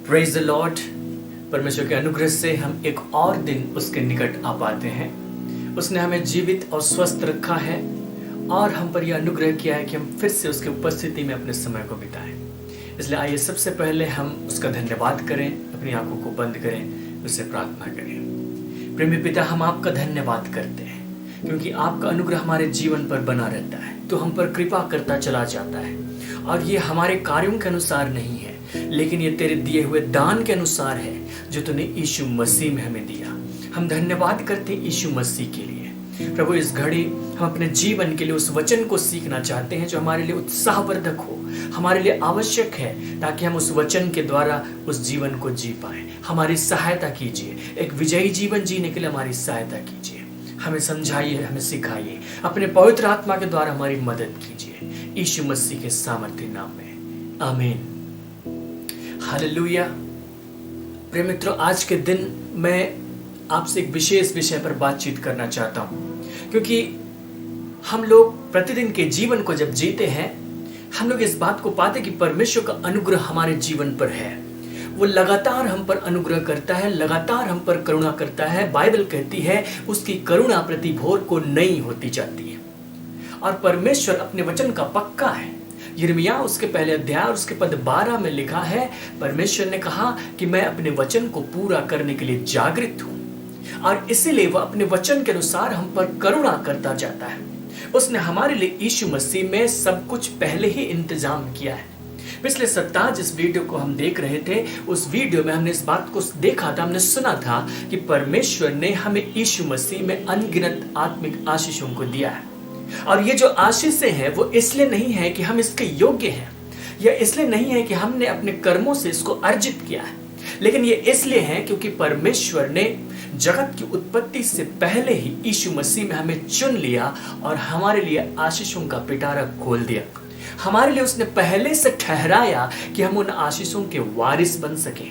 Praise the Lord. परमेश्वर के अनुग्रह से हम एक और दिन उसके निकट आ पाते हैं। उसने हमें जीवित और स्वस्थ रखा है और हम पर यह अनुग्रह किया है कि हम फिर से उसकी उपस्थिति में अपने समय को बिताएं। इसलिए आइए सबसे पहले हम उसका धन्यवाद करें, अपनी आंखों को बंद करें, उससे प्रार्थना करें। प्रेमी पिता, हम आपका धन्यवाद करते हैं क्योंकि आपका अनुग्रह हमारे जीवन पर बना रहता है। तो हम पर कृपा करता चला जाता है और ये हमारे कार्यों के अनुसार नहीं है, लेकिन ये तेरे दिए हुए दान के अनुसार है जो तूने यीशु मसीह में हमें दिया। हम धन्यवाद करते हैं यीशु मसीह के लिए। प्रभु, इस घड़ी हम अपने जीवन के लिए उस वचन को सीखना चाहते हैं जो हमारे लिए उत्साहवर्धक हो, हमारे लिए आवश्यक है, ताकि हम उस वचन के द्वारा उस जीवन को जी पाए। हमारी सहायता कीजिए, एक विजयी जीवन जीने के लिए हमारी सहायता कीजिए। हमें समझाइए, हमें सिखाइए, अपने पवित्र आत्मा के द्वारा हमारी मदद कीजिए, यीशु मसीह के सामर्थ्य नाम में, आमीन। हालेलुया। प्रिय मित्रों, आज के दिन मैं आपसे एक विशेष विषय पर बातचीत करना चाहता हूं, क्योंकि हम लोग प्रतिदिन के जीवन को जब जीते हैं, हम लोग इस बात को पाते कि परमेश्वर का अनुग्रह हमारे जीवन पर है। वो लगातार हम पर अनुग्रह करता है, लगातार हम पर करुणा करता है। बाइबल कहती है उसकी करुणा प्रति भोर को नई होती जाती है और परमेश्वर अपने वचन का पक्का है। यिर्मयाह उसके पहले अध्याय और उसके पद 12 में लिखा है, परमेश्वर ने कहा कि मैं अपने वचन को पूरा करने के लिए जागृत हूं और इसीलिए वह अपने वचन के अनुसार हम पर करुणा करता जाता है। उसने हमारे लिए यीशु मसीह में सब कुछ पहले ही इंतजाम किया है। पिछले सप्ताह जिस वीडियो को हम देख रहे थे, उस वीडियो में हमने इस बात को देखा था, हमने सुना था कि परमेश्वर ने हमें यीशु मसीह में अनगिनत आत्मिक आशीषों को दिया है। और ये जो आशीषें हैं वो इसलिए नहीं है कि हम इसके योग्य हैं, या इसलिए नहीं है कि हमने अपने कर्मों से इसको अर्जित किया है, लेकिन ये इसलिए है क्योंकि परमेश्वर ने जगत की उत्पत्ति से पहले ही यीशु मसीह में हमें चुन लिया और हमारे लिए आशीषों का पिटारा खोल दिया। हमारे लिए उसने पहले से ठहराया कि हम उन आशीषों के वारिस बन सके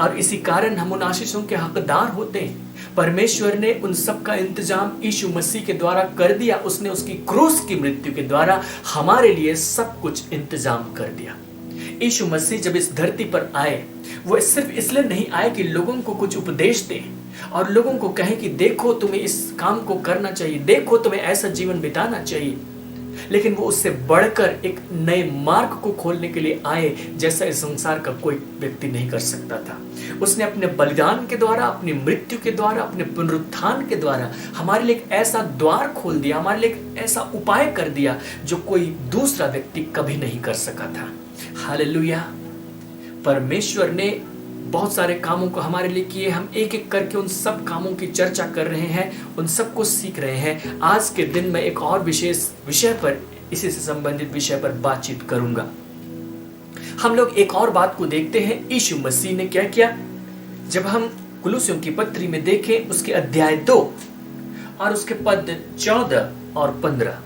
और इसी कारण हम उन आशीषों के हकदार होते हैं। परमेश्वर ने उन सब का इंतजाम यीशु मसीह के द्वारा कर दिया। उसने उसकी क्रूस की मृत्यु के द्वारा हमारे लिए सब कुछ इंतजाम कर दिया। यीशु मसीह जब इस धरती पर आए, वो सिर्फ इसलिए नहीं आए कि लोगों को कुछ उपदेश दे और लोगों को कहे कि देखो तुम्हें इस काम को करना चाहिए, देखो तुम्हें ऐसा जीवन बिताना चाहिए, लेकिन वो उससे बढ़कर एक नए मार्ग को खोलने के लिए आए जैसा इस संसार का कोई व्यक्ति नहीं कर सकता था। उसने अपने बलिदान के द्वारा, अपनी मृत्यु के द्वारा, अपने पुनरुत्थान के द्वारा हमारे लिए एक ऐसा द्वार खोल दिया, हमारे लिए एक ऐसा उपाय कर दिया जो कोई दूसरा व्यक्ति कभी नहीं कर सका था। हालेलुया। परमेश्वर ने बहुत सारे कामों को हमारे लिए किए। हम एक एक करके उन सब कामों की चर्चा कर रहे हैं, उन सब को सीख रहे हैं। आज के दिन मैं एक और विशेष विषय पर, इसी से संबंधित विषय पर बातचीत करूंगा। हम लोग एक और बात को देखते हैं, यीशु मसीह ने क्या किया। जब हम कुलुस्सियों की पत्री में देखें, उसके अध्याय 2 और उसके पद 14 और 15,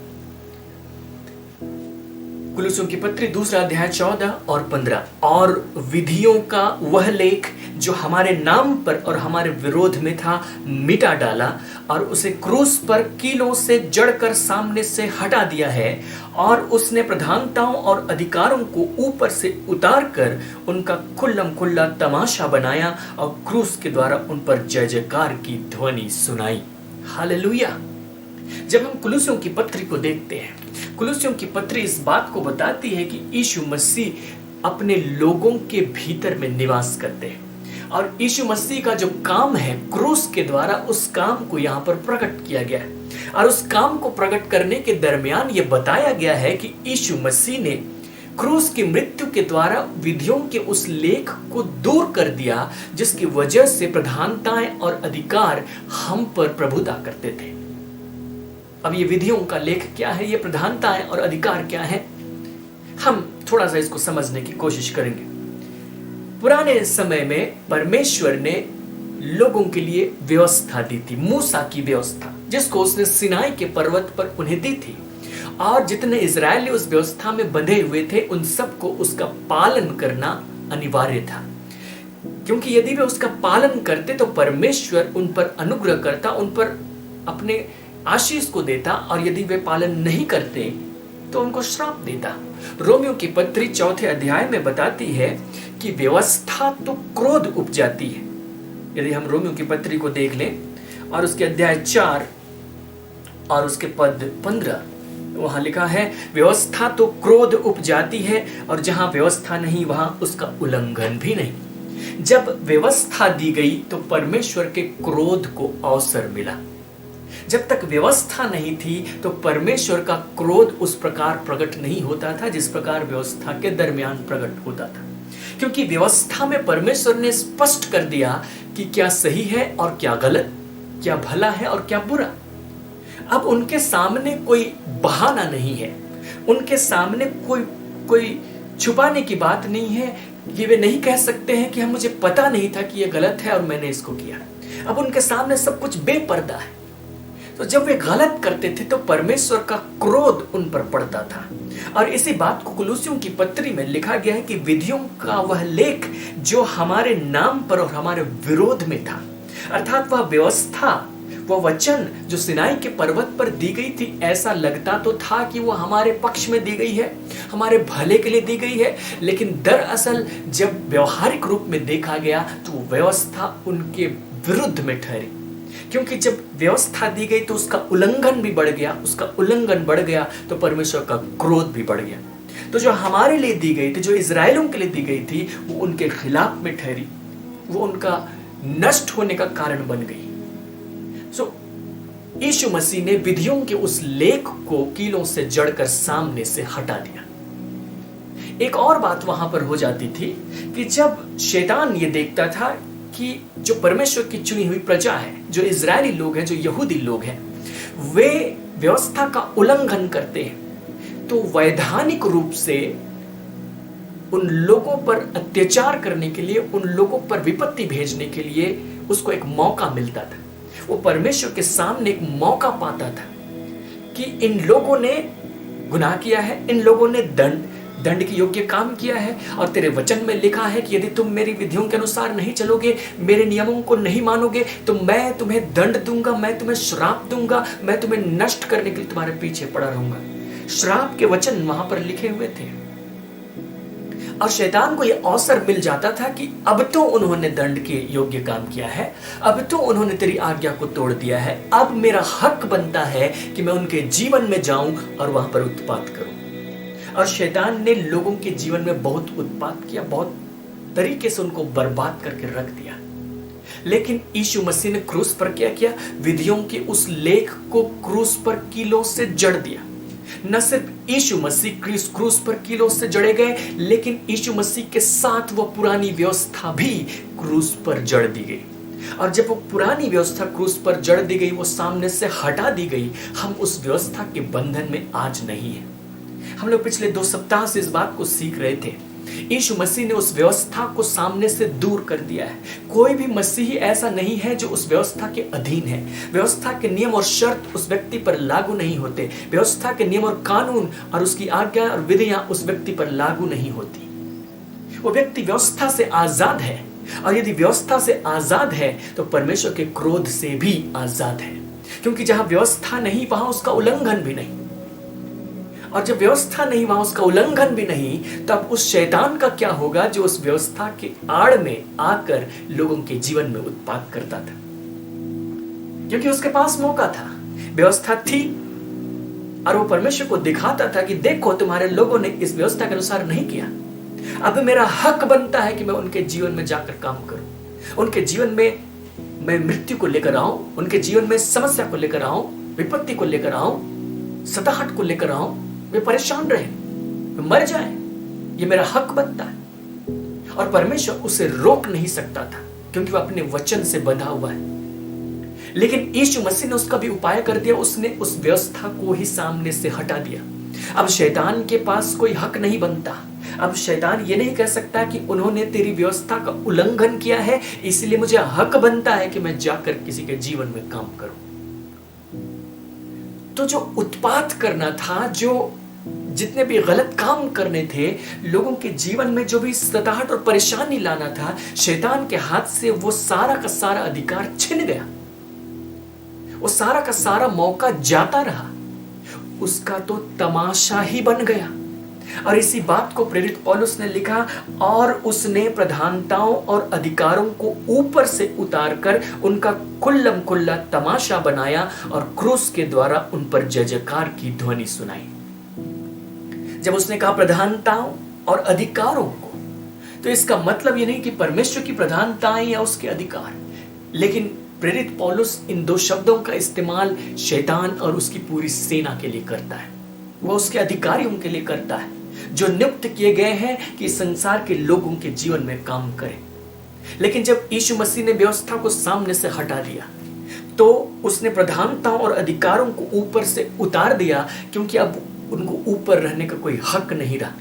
कुलुस्सियों की पत्री दूसरा अध्याय 14 और 15, और विधियों का वह लेख जो हमारे नाम पर और हमारे विरोध में था मिटा डाला और उसे क्रूस पर कीलों से जड़कर सामने से हटा दिया है, और उसने प्रधानताओं और अधिकारों को ऊपर से उतार कर उनका खुल्लम खुल्ला तमाशा बनाया और क्रूस के द्वारा उन पर जय जयकार की ध्वनि सुनाई। हालेलुया। जब हम कुलुस्सियों की पत्री को देखते हैं, कुलुस्सियों की पत्री इस बात को बताती है कि यीशु मसीह अपने लोगों के भीतर में निवास करते हैं और यीशु मसीह का जो काम है क्रूस के द्वारा, उस काम को यहाँ पर प्रकट किया गया है। और उस काम को प्रकट करने के दरमियान ये बताया गया है कि यीशु मसीह ने क्रूस की मृत्यु के द्वारा विधियों के उस लेख को दूर कर दिया जिसकी वजह से प्रधानताएं और अधिकार हम पर प्रभुता करते थे। अब ये विधियों का लेख क्या है, ये प्रधानताएं और अधिकार क्या है, हम थोड़ा सा इसको समझने की कोशिश करेंगे। पुराने समय में परमेश्वर ने लोगों के लिए व्यवस्था दी थी, मूसा की व्यवस्था, जिसको उसने सिनाई के पर्वत पर उन्हें दी थी। और जितने इजरायली उस व्यवस्था में बंधे हुए थे, उन सबको उसका पालन करना अनिवार्य था, क्योंकि यदि वे उसका पालन करते तो परमेश्वर उन पर अनुग्रह करता, उन पर अपने आशीष को देता, और यदि वे पालन नहीं करते तो उनको श्राप देता। रोमियो की पत्री 4 अध्याय में बताती है कि व्यवस्था तो क्रोध उपजाती है। यदि हम रोमियो की पत्री को देख लें और उसके अध्याय 4 और उसके पद 15, वहां लिखा है, व्यवस्था तो क्रोध उपजाती है और जहां व्यवस्था नहीं वहां उसका उल्लंघन भी नहीं। जब व्यवस्था दी गई तो परमेश्वर के क्रोध को अवसर मिला। जब तक व्यवस्था नहीं थी तो परमेश्वर का क्रोध उस प्रकार प्रकट नहीं होता था जिस प्रकार व्यवस्था के दरमियान प्रकट होता था, क्योंकि व्यवस्था में परमेश्वर ने स्पष्ट कर दिया कि क्या सही है और क्या गलत, क्या भला है और क्या बुरा। अब उनके सामने कोई बहाना नहीं है, उनके सामने कोई छुपाने की बात नहीं है। ये वे नहीं कह सकते हैं कि हम मुझे पता नहीं था कि ये गलत है और मैंने इसको किया। अब उनके सामने सब कुछ बेपर्दा है। तो जब वे गलत करते थे तो परमेश्वर का क्रोध उन पर पड़ता था। और इसी बात को कुलुसियों की पत्री में लिखा गया है कि विधियों का वह लेख जो हमारे नाम पर और हमारे विरोध में था, अर्थात वह व्यवस्था, वह वचन जो सिनाई के पर्वत पर दी गई थी, ऐसा लगता तो था कि वो हमारे पक्ष में दी गई है, हमारे भले के लिए दी गई है, लेकिन दरअसल जब व्यवहारिक रूप में देखा गया तो वो व्यवस्था उनके विरुद्ध में ठहरी। क्योंकि जब व्यवस्था दी गई तो उसका उल्लंघन भी बढ़ गया, उसका उल्लंघन बढ़ गया तो परमेश्वर का क्रोध भी बढ़ गया। तो जो हमारे लिए दी गई थी, जो इजराइलों के लिए दी गई थी, वो उनके खिलाफ में ठहरी, वो उनका नष्ट होने का कारण बन गई। सो यीशु मसीह ने विधियों के उस लेख को कीलों से जड़कर सामने से हटा दिया। एक और बात वहां पर हो जाती थी कि जब शैतान ये देखता था कि जो परमेश्वर की चुनी हुई प्रजा है, जो इजरायली लोग हैं, जो यहूदी लोग हैं, वे व्यवस्था का उल्लंघन करते हैं, तो वैधानिक रूप से उन लोगों पर अत्याचार करने के लिए, उन लोगों पर विपत्ति भेजने के लिए उसको एक मौका मिलता था। वो परमेश्वर के सामने एक मौका पाता था कि इन लोगों ने गुनाह किया है, इन लोगों ने दंड के योग्य काम किया है, और तेरे वचन में लिखा है कि यदि तुम मेरी विधियों के अनुसार नहीं चलोगे, मेरे नियमों को नहीं मानोगे, तो मैं तुम्हें दंड दूंगा, मैं तुम्हें श्राप दूंगा, मैं तुम्हें नष्ट करने के लिए तुम्हारे पीछे पड़ा रहूंगा। श्राप के वचन वहां पर लिखे हुए थे। और शैतान को यह अवसर मिल जाता था कि अब तो उन्होंने दंड के योग्य काम किया है, अब तो उन्होंने तेरी आज्ञा को तोड़ दिया है, अब मेरा हक बनता है कि मैं उनके जीवन में जाऊं और वहां पर उत्पात करूं। और शैतान ने लोगों के जीवन में बहुत उत्पात किया, बहुत तरीके से उनको बर्बाद करके रख दिया। लेकिन यीशु मसीह ने क्रूस पर क्या किया? विधियों के उस लेख को क्रूस पर कीलों से जड़ दिया। न सिर्फ यीशु मसीह क्रूस पर कीलों से जड़े गए, लेकिन यीशु मसीह के साथ वो पुरानी व्यवस्था भी क्रूस पर जड़ दी गई। और जब वो पुरानी व्यवस्था क्रूस पर जड़ दी गई, वो सामने से हटा दी गई, हम उस व्यवस्था के बंधन में आज नहीं है। हम लोग पिछले 2 सप्ताह से इस बात को सीख रहे थे। यीशु मसीह ने उस व्यवस्था को सामने से दूर कर दिया है। कोई भी मसीही ऐसा नहीं है जो उस व्यवस्था के अधीन है। व्यवस्था के नियम और शर्त उस व्यक्ति पर लागू नहीं होते। व्यवस्था के नियम और कानून और उसकी आज्ञा और विधियां उस व्यक्ति पर लागू नहीं होती। वो व्यक्ति व्यवस्था से आजाद है, और यदि व्यवस्था से आजाद है तो परमेश्वर के क्रोध से भी आजाद है, क्योंकि जहां व्यवस्था नहीं वहां उसका उल्लंघन भी नहीं। और जब व्यवस्था नहीं वहां उसका उल्लंघन भी नहीं, तब उस शैतान का क्या होगा जो उस व्यवस्था के आड़ में आकर लोगों के जीवन में उत्पात करता था। क्योंकि उसके पास मौका था, व्यवस्था थी, और वो परमेश्वर को दिखाता था कि देखो तुम्हारे लोगों ने इस व्यवस्था के अनुसार नहीं किया, अब मेरा हक बनता है कि मैं उनके जीवन में जाकर काम करूं, उनके जीवन में मैं मृत्यु को लेकर आऊं, उनके जीवन में समस्या को लेकर आऊं, विपत्ति को लेकर आऊं, सताहट को लेकर आऊं, वे परेशान रहे, वे मर जाए, ये मेरा हक बनता है। और परमेश्वर उसे रोक नहीं सकता था, क्योंकि वह अपने वचन से बंधा हुआ है। लेकिन यीशु मसीह ने उसका भी उपाय कर दिया, उसने उस व्यवस्था को ही सामने से हटा दिया। अब शैतान के पास कोई हक नहीं बनता। अब शैतान ये नहीं कह सकता कि उन्होंने तेरी व्यवस्था का उल्लंघन किया है, इसलिए मुझे हक बनता है कि मैं जाकर किसी के जीवन में काम करूं। तो जो उत्पात करना था, जो जितने भी गलत काम करने थे, लोगों के जीवन में जो भी सताहट और परेशानी लाना था, शैतान के हाथ से वो सारा का सारा अधिकार छिन गया, वो सारा का सारा मौका जाता रहा। उसका तो तमाशा ही बन गया। और इसी बात को प्रेरित पौलुस ने लिखा, और उसने प्रधानताओं और अधिकारों को ऊपर से उतारकर उनका कुल्लम कुल्ला तमाशा बनाया और क्रूस के द्वारा उन पर जय जयकार की ध्वनि सुनाई। जब उसने कहा प्रधानताओं और अधिकारों को, तो इसका मतलब ये नहीं कि परमेश्वर की प्रधानताएं या उसके अधिकार, लेकिन प्रेरित पौलुस इन दो शब्दों का इस्तेमाल शैतान और उसकी पूरी सेना के लिए करता है। वह उसके अधिकारियों के लिए करता है जो नियुक्त किए गए हैं कि संसार के लोगों के जीवन में काम करें। लेकिन जब यीशु मसीह ने व्यवस्था को सामने से हटा दिया, तो उसने प्रधानताओं और अधिकारों को ऊपर से उतार दिया, क्योंकि अब उनको ऊपर रहने का कोई हक नहीं रहा,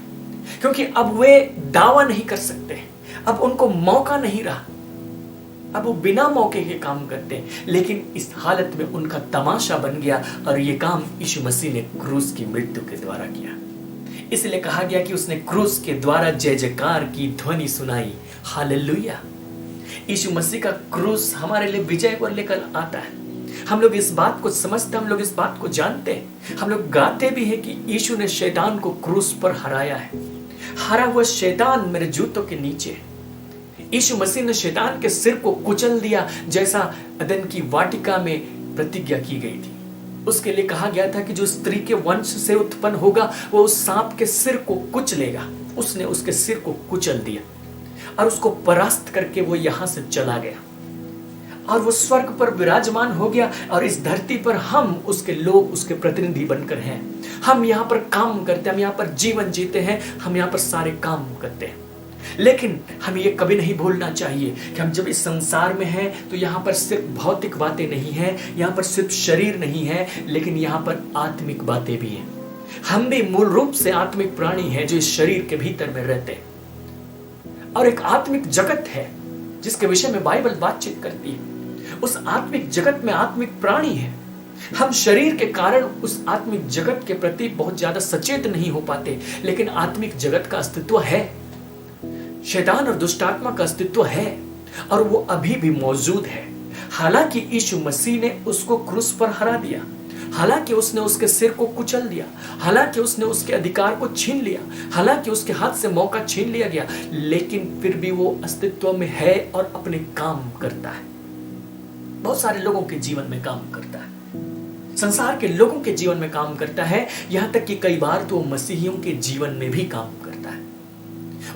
क्योंकि अब वे दावा नहीं कर सकते, अब उनको मौका नहीं रहा, अब वो बिना मौके के काम करते हैं। लेकिन इस हालत में उनका तमाशा बन गया, और ये काम यीशु मसीह ने क्रूस की मृत्यु के द्वारा किया। इसलिए कहा गया कि उसने क्रूस के द्वारा जय जयकार की ध्वनि सुनाई। हालेलुया। यीशु मसीह का क्रूस हमारे लिए विजय को लेकर आता है। हम लोग इस बात को समझते, हम लोग इस बात को जानते हैं, हम लोग गाते भी हैं कि यीशु ने शैतान को क्रूस पर हराया है। हरा हुआ शैतान मेरे जूतों के नीचे। यीशु मसीह ने शैतान के सिर को कुचल दिया, जैसा अदन की वाटिका में प्रतिज्ञा की गई थी। उसके लिए कहा गया था कि जो स्त्री के वंश से उत्पन्न होगा वो उस सांप के सिर को कुचलेगा। उसने उसके सिर को कुचल दिया और उसको परास्त करके वो यहां से चला गया, और वो स्वर्ग पर विराजमान हो गया। और इस धरती पर हम उसके लोग, उसके प्रतिनिधि बनकर हैं। हम यहाँ पर काम करते हैं, हम यहाँ पर जीवन जीते हैं, हम यहाँ पर सारे काम करते हैं। लेकिन हमें ये कभी नहीं भूलना चाहिए कि हम जब इस संसार में हैं तो यहाँ पर सिर्फ भौतिक बातें नहीं हैं, यहाँ पर सिर्फ शरीर नहीं है, लेकिन यहाँ पर आत्मिक बातें भी हैं। हम भी मूल रूप से आत्मिक प्राणी हैं जो इस शरीर के भीतर में रहते हैं। और एक आत्मिक जगत है जिसके विषय में बाइबल बातचीत करती है। उस आत्मिक जगत में आत्मिक प्राणी है। हम शरीर के कारण उस आत्मिक जगत के प्रति बहुत ज्यादा सचेत नहीं हो पाते, लेकिन आत्मिक जगत का अस्तित्व है। शैतान और दुष्टात्मा का अस्तित्व है, और वो अभी भी मौजूद है। हालांकि यीशु मसीह ने उसको क्रूस पर हरा दिया, हालांकि उसने उसके सिर को कुचल दिया, हालांकि उसने उसके अधिकार को छीन लिया, हालांकि उसके हाथ से मौका छीन लिया गया, लेकिन फिर भी वो अस्तित्व में है और अपने काम करता है। बहुत सारे लोगों के जीवन में काम करता है, संसार के लोगों के जीवन में काम करता है, यहां तक कि कई बार तो मसीहियों के जीवन में भी काम करता है।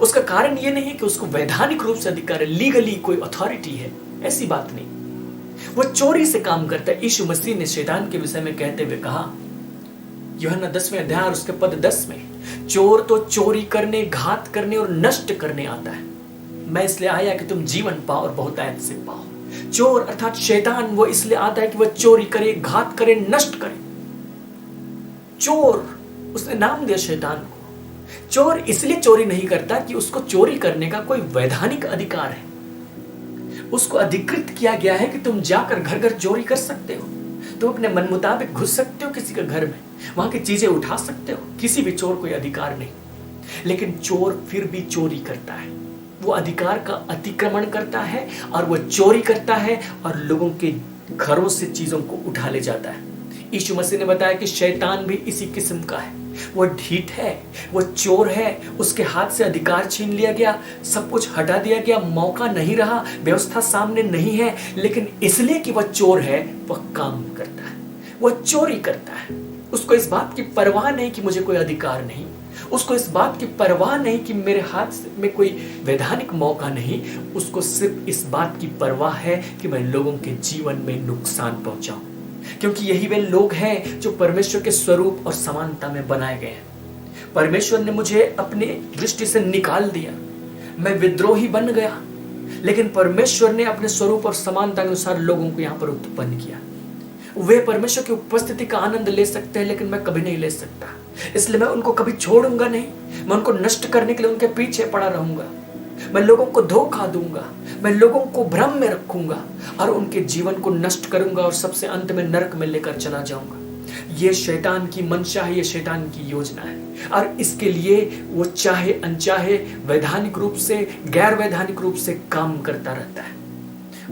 उसका कारण यह नहीं है कि उसको वैधानिक रूप से अधिकार है, लीगली कोई अथॉरिटी है, ऐसी बात नहीं। वो चोरी से काम करता है। यीशु मसीह ने शैतान के विषय में कहते हुए कहा, यूहन्ना 10वें अध्याय उसके पद 10 में, चोर तो चोरी करने, घात करने और नष्ट करने आता है, मैं इसलिए आया कि तुम जीवन पाओ और बहुतायत से पाओ। चोर अर्थात शैतान वो इसलिए आता है कि वह चोरी करे, घात करे, नष्ट करे। चोर, उसने नाम दिया शैतान को। चोर इसलिए चोरी नहीं करता कि उसको चोरी करने का कोई वैधानिक अधिकार है। उसको अधिकृत किया गया है कि तुम जाकर घर घर चोरी कर सकते हो, तुम अपने मन मुताबिक घुस सकते हो किसी के घर में, वहां की चीजें उठा सकते हो, किसी भी चोर कोई अधिकार नहीं। लेकिन चोर फिर भी चोरी करता है, वो अधिकार का अतिक्रमण करता है और वो चोरी करता है और लोगों के घरों से चीजों को उठा ले जाता है। यीशु मसीह ने बताया कि शैतान भी इसी किस्म का है, वो ढीठ है, वो चोर है। उसके हाथ से अधिकार छीन लिया गया, सब कुछ हटा दिया गया, मौका नहीं रहा, व्यवस्था सामने नहीं है, लेकिन इसलिए कि वह चोर है वह काम करता है, वह चोरी करता है। उसको इस बात की परवाह नहीं कि मुझे कोई अधिकार नहीं, उसको इस बात की परवाह नहीं कि मेरे हाथ में कोई वैधानिक मौका नहीं, उसको सिर्फ इस बात की परवाह है कि मैं लोगों के जीवन में नुकसान पहुंचाऊं, क्योंकि यही वे लोग हैं जो परमेश्वर के स्वरूप और समानता में बनाए गए हैं। परमेश्वर ने मुझे अपनी दृष्टि से निकाल दिया, मैं विद्रोही बन गया, लेकिन परमेश्वर ने अपने स्वरूप और समानता के अनुसार लोगों को यहां पर उत्पन्न किया। वे परमेश्वर की उपस्थिति का आनंद ले सकते हैं, लेकिन मैं कभी नहीं ले सकता। इसलिए मैं उनको कभी छोड़ूंगा नहीं, मैं उनको नष्ट करने के लिए उनके पीछे पड़ा रहूंगा, मैं लोगों को धोखा दूंगा, मैं लोगों को भ्रम में रखूंगा और उनके जीवन को नष्ट करूंगा और सबसे अंत में नरक में लेकर चला जाऊंगा। ये शैतान की मंशा है, ये शैतान की योजना है, और इसके लिए वो चाहे अनचाहे वैधानिक रूप से, गैर वैधानिक रूप से काम करता रहता है।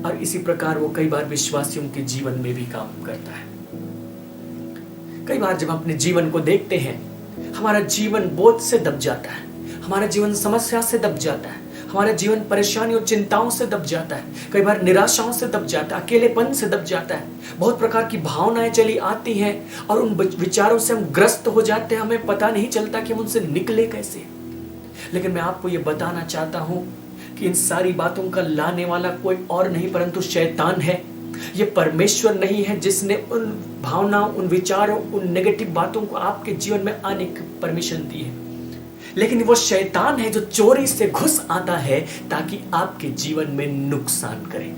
और इसी प्रकार वो कई बार विश्वासियों के जीवन में भी काम करता है। कई बार जब हम अपने जीवन को देखते हैं, हमारा जीवन बोझ से दब जाता है, हमारा जीवन समस्या से दब जाता है, हमारा जीवन परेशानी और चिंताओं से दब जाता है, कई बार निराशाओं से दब जाता है, अकेलेपन से दब जाता है। बहुत प्रकार की भावनाएं चली आती हैं और उन विचारों से हम ग्रस्त हो जाते हैं, हमें पता नहीं चलता कि हम उनसे निकले कैसे। लेकिन मैं आपको ये बताना चाहता हूं कि इन सारी बातों का लाने वाला कोई और नहीं परंतु शैतान है। ये परमेश्वर नहीं है जिसने उन भावनाओं, उन विचारों, उन नेगेटिव बातों को आपके जीवन में आने की परमिशन दी है, लेकिन वो शैतान है जो चोरी से घुस आता है ताकि आपके जीवन में नुकसान करे।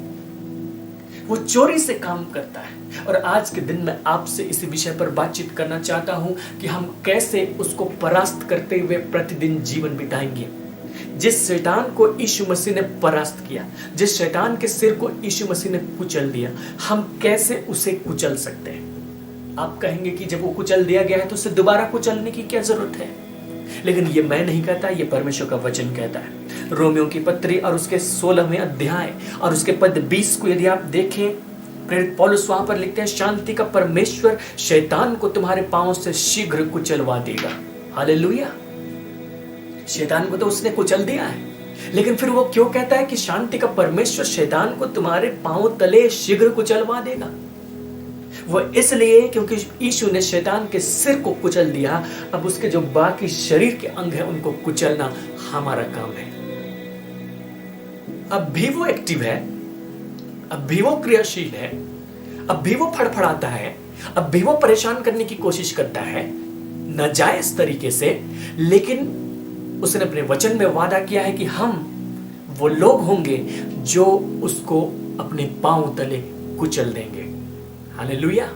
वो चोरी से काम करता है और आज के दिन में आपसे इसी विषय पर बातचीत करना चाहता हूं कि हम कैसे उसको परास्त करते हुए प्रतिदिन जीवन बिताएंगे। जिस शैतान को यीशु मसीह ने परास्त किया, जिस शैतान के सिर को यीशु मसीह ने कुचल दिया, हम कैसे उसे कुचल सकते हैं। आप कहेंगे कि जब वो कुचल दिया गया है तो उसे दोबारा कुचलने की क्या जरूरत है, लेकिन ये मैं नहीं कहता, ये परमेश्वर का वचन कहता है। रोमियो की पत्री और उसके 16वें अध्याय और उसके पद 20 को यदि आप देखें, प्रेरित पौलुस वहां पर लिखते हैं, शांति का परमेश्वर शैतान को तुम्हारे पांवों से शीघ्र कुचलवा देगा। हालेलुया। शैतान को तो उसने कुचल दिया है, लेकिन फिर वो क्यों कहता है कि शांति का परमेश्वर शैतान को तुम्हारे पांव तले शीघ्र कुचलवा देगा? वो इसलिए क्योंकि यीशु ने शैतान के सिर को कुचल दिया, अब उसके जो बाकी शरीर के अंग हैं उनको कुचलना हमारा काम है। अब भी वो एक्टिव है, अब भी वो क्रियाशील है, अब भी वो फड़फड़ाता है, अब भी वो परेशान करने की कोशिश करता है नाजायज तरीके से, लेकिन उसने अपने वचन में वादा किया है कि हम वो लोग होंगे जो उसको अपने पांव तले कुचल देंगे। हालेलुया।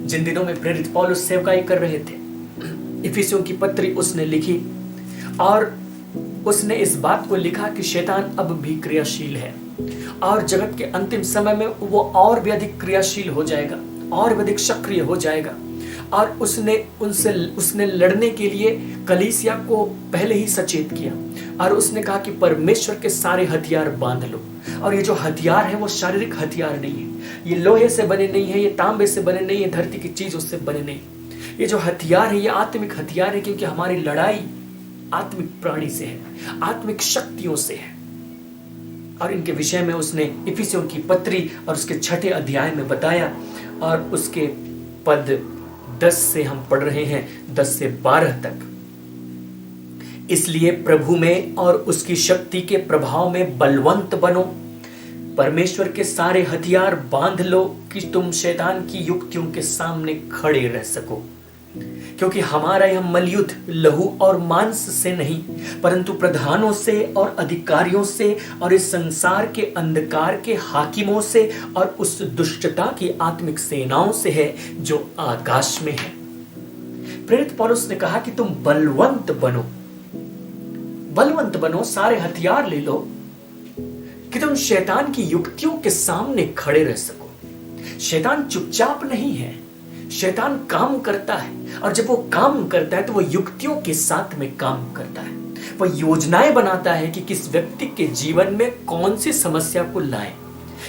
जिन दिनों में प्रेरित पौलुस सेवकाई कर रहे थे, इफिसियों की पत्री उसने लिखी और उसने इस बात को लिखा कि शैतान अब भी क्रियाशील है और जगत के अंतिम समय में वो और भी अधिक क्रियाशील हो जाएगा, और भी अधिक सक्रिय हो जाएगा। और उसने लड़ने के लिए कलीसिया को पहले ही सचेत किया और उसने कहा कि परमेश्वर के सारे हथियार बांध लो। और ये जो हथियार है वो शारीरिक हथियार नहीं है, ये लोहे से बने नहीं है, ये तांबे से बने नहीं है, धरती की चीजों से बने नहीं। ये जो हथियार है ये आत्मिक हथियार है, क्योंकि हमारी लड़ाई आत्मिक प्राणी से है, आत्मिक शक्तियों से है। और इनके विषय में उसने इफिसियों की पत्री और उसके 6ठे अध्याय में बताया और उसके पद 10 से हम पढ़ रहे हैं, 10 से 12 तक। इसलिए प्रभु में और उसकी शक्ति के प्रभाव में बलवंत बनो, परमेश्वर के सारे हथियार बांध लो कि तुम शैतान की युक्तियों के सामने खड़े रह सको। क्योंकि हमारा यह मलयुद्ध लहू और मांस से नहीं परंतु प्रधानों से और अधिकारियों से और इस संसार के अंधकार के हाकिमों से और उस दुष्टता की आत्मिक सेनाओं से है जो आकाश में है। प्रेरित पौलुस ने कहा कि तुम बलवंत बनो, बलवंत बनो, सारे हथियार ले लो कि तुम शैतान की युक्तियों के सामने खड़े रह सको। शैतान चुपचाप नहीं है, शैतान काम करता है और जब वो काम करता है तो वो युक्तियों के साथ में काम करता है। वो योजनाएं बनाता है कि किस व्यक्ति के जीवन में कौन सी समस्या को लाए,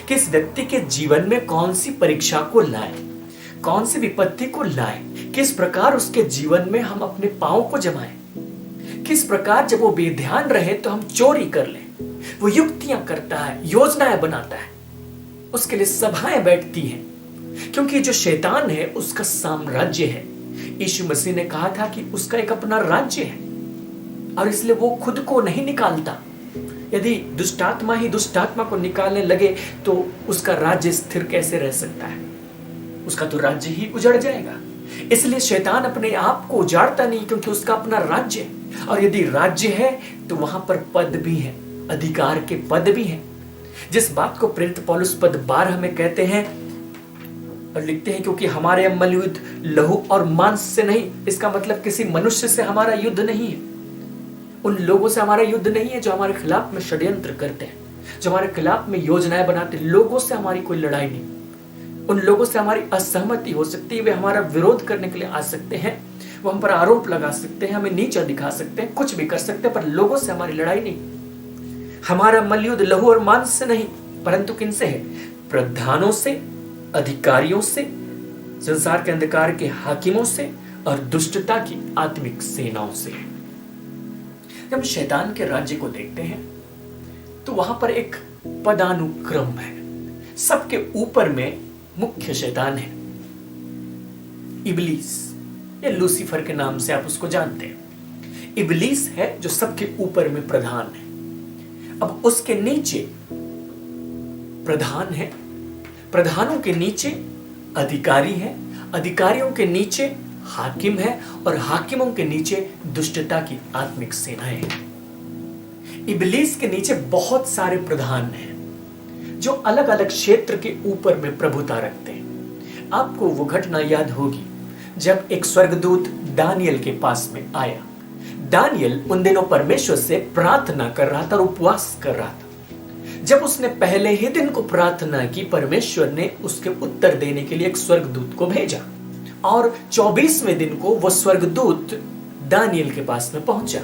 किस व्यक्ति के जीवन में कौन सी परीक्षा को लाए, कौन सी विपत्ति को लाए, किस प्रकार उसके जीवन में हम अपने पांव को जमाएं, किस प्रकार जब वो बेध्यान रहे तो हम चोरी कर लें। वो युक्तियां करता है, योजनाएं बनाता है, उसके लिए सभाएं बैठती हैं, क्योंकि जो शैतान है उसका साम्राज्य है। यीशु मसीह ने कहा था कि उसका एक अपना राज्य है और इसलिए वो खुद को नहीं निकालता। यदि दुष्टात्मा ही दुष्टात्मा को निकालने लगे तो उसका राज्य स्थिर कैसे रह सकता है? उसका तो राज्य ही उजड़ जाएगा। इसलिए शैतान अपने आप को उजाड़ता नहीं, क्योंकि उसका अपना राज्य है, और यदि राज्य है तो वहां पर पद भी है, अधिकार के पद भी हैं। जिस बात को प्रेरित पौलुस पद 12 में कहते हैं और लिखते हैं, क्योंकि हमारे मलयुद्ध लहू और मांस से नहीं, इसका मतलब किसी मनुष्य से हमारा युद्ध नहीं है, उन लोगों से हमारा युद्ध नहीं है जो हमारे खिलाफ में षड्यंत्र करते हैं, जो हमारे खिलाफ में योजनाएं बनाते हैं। लोगों से हमारी कोई लड़ाई नहीं। उन लोगों से हमारी असहमति हो सकती है, वे हमारा विरोध करने के लिए आ सकते हैं, वो हम पर आरोप लगा सकते हैं, हमें नीचा दिखा सकते हैं, कुछ भी कर सकते हैं, पर लोगों से हमारी लड़ाई नहीं। हमारा मलयुद्ध लहू और मांस से नहीं परंतु किनसे है? प्रधानों से, अधिकारियों से संसार के अंधकार के हाकिमों से और दुष्टता की आत्मिक सेनाओं से। जब हम शैतान के राज्य को देखते हैं तो वहां पर एक पदानुक्रम है। सबके ऊपर में मुख्य शैतान है, इबलीस या लूसीफर के नाम से आप उसको जानते हैं। इबलीस है जो सबके ऊपर में प्रधान है। अब उसके नीचे प्रधान है, प्रधानों के नीचे अधिकारी है, अधिकारियों के नीचे हाकिम है और हाकिमों के नीचे दुष्टता की आत्मिक सेनाएं हैं। इबलीस के नीचे बहुत सारे प्रधान हैं जो अलग अलग क्षेत्र के ऊपर में प्रभुता रखते हैं। आपको वो घटना याद होगी जब एक स्वर्गदूत दानियल के पास में आया। दानियल उन दिनों परमेश्वर से प्रार्थना कर रहा था और उपवास कर रहा था। जब उसने पहले ही दिन को प्रार्थना की, परमेश्वर ने उसके उत्तर देने के लिए एक स्वर्गदूत को भेजा और 24वें दिन को वो स्वर्गदूत दानियल के पास में पहुंचा।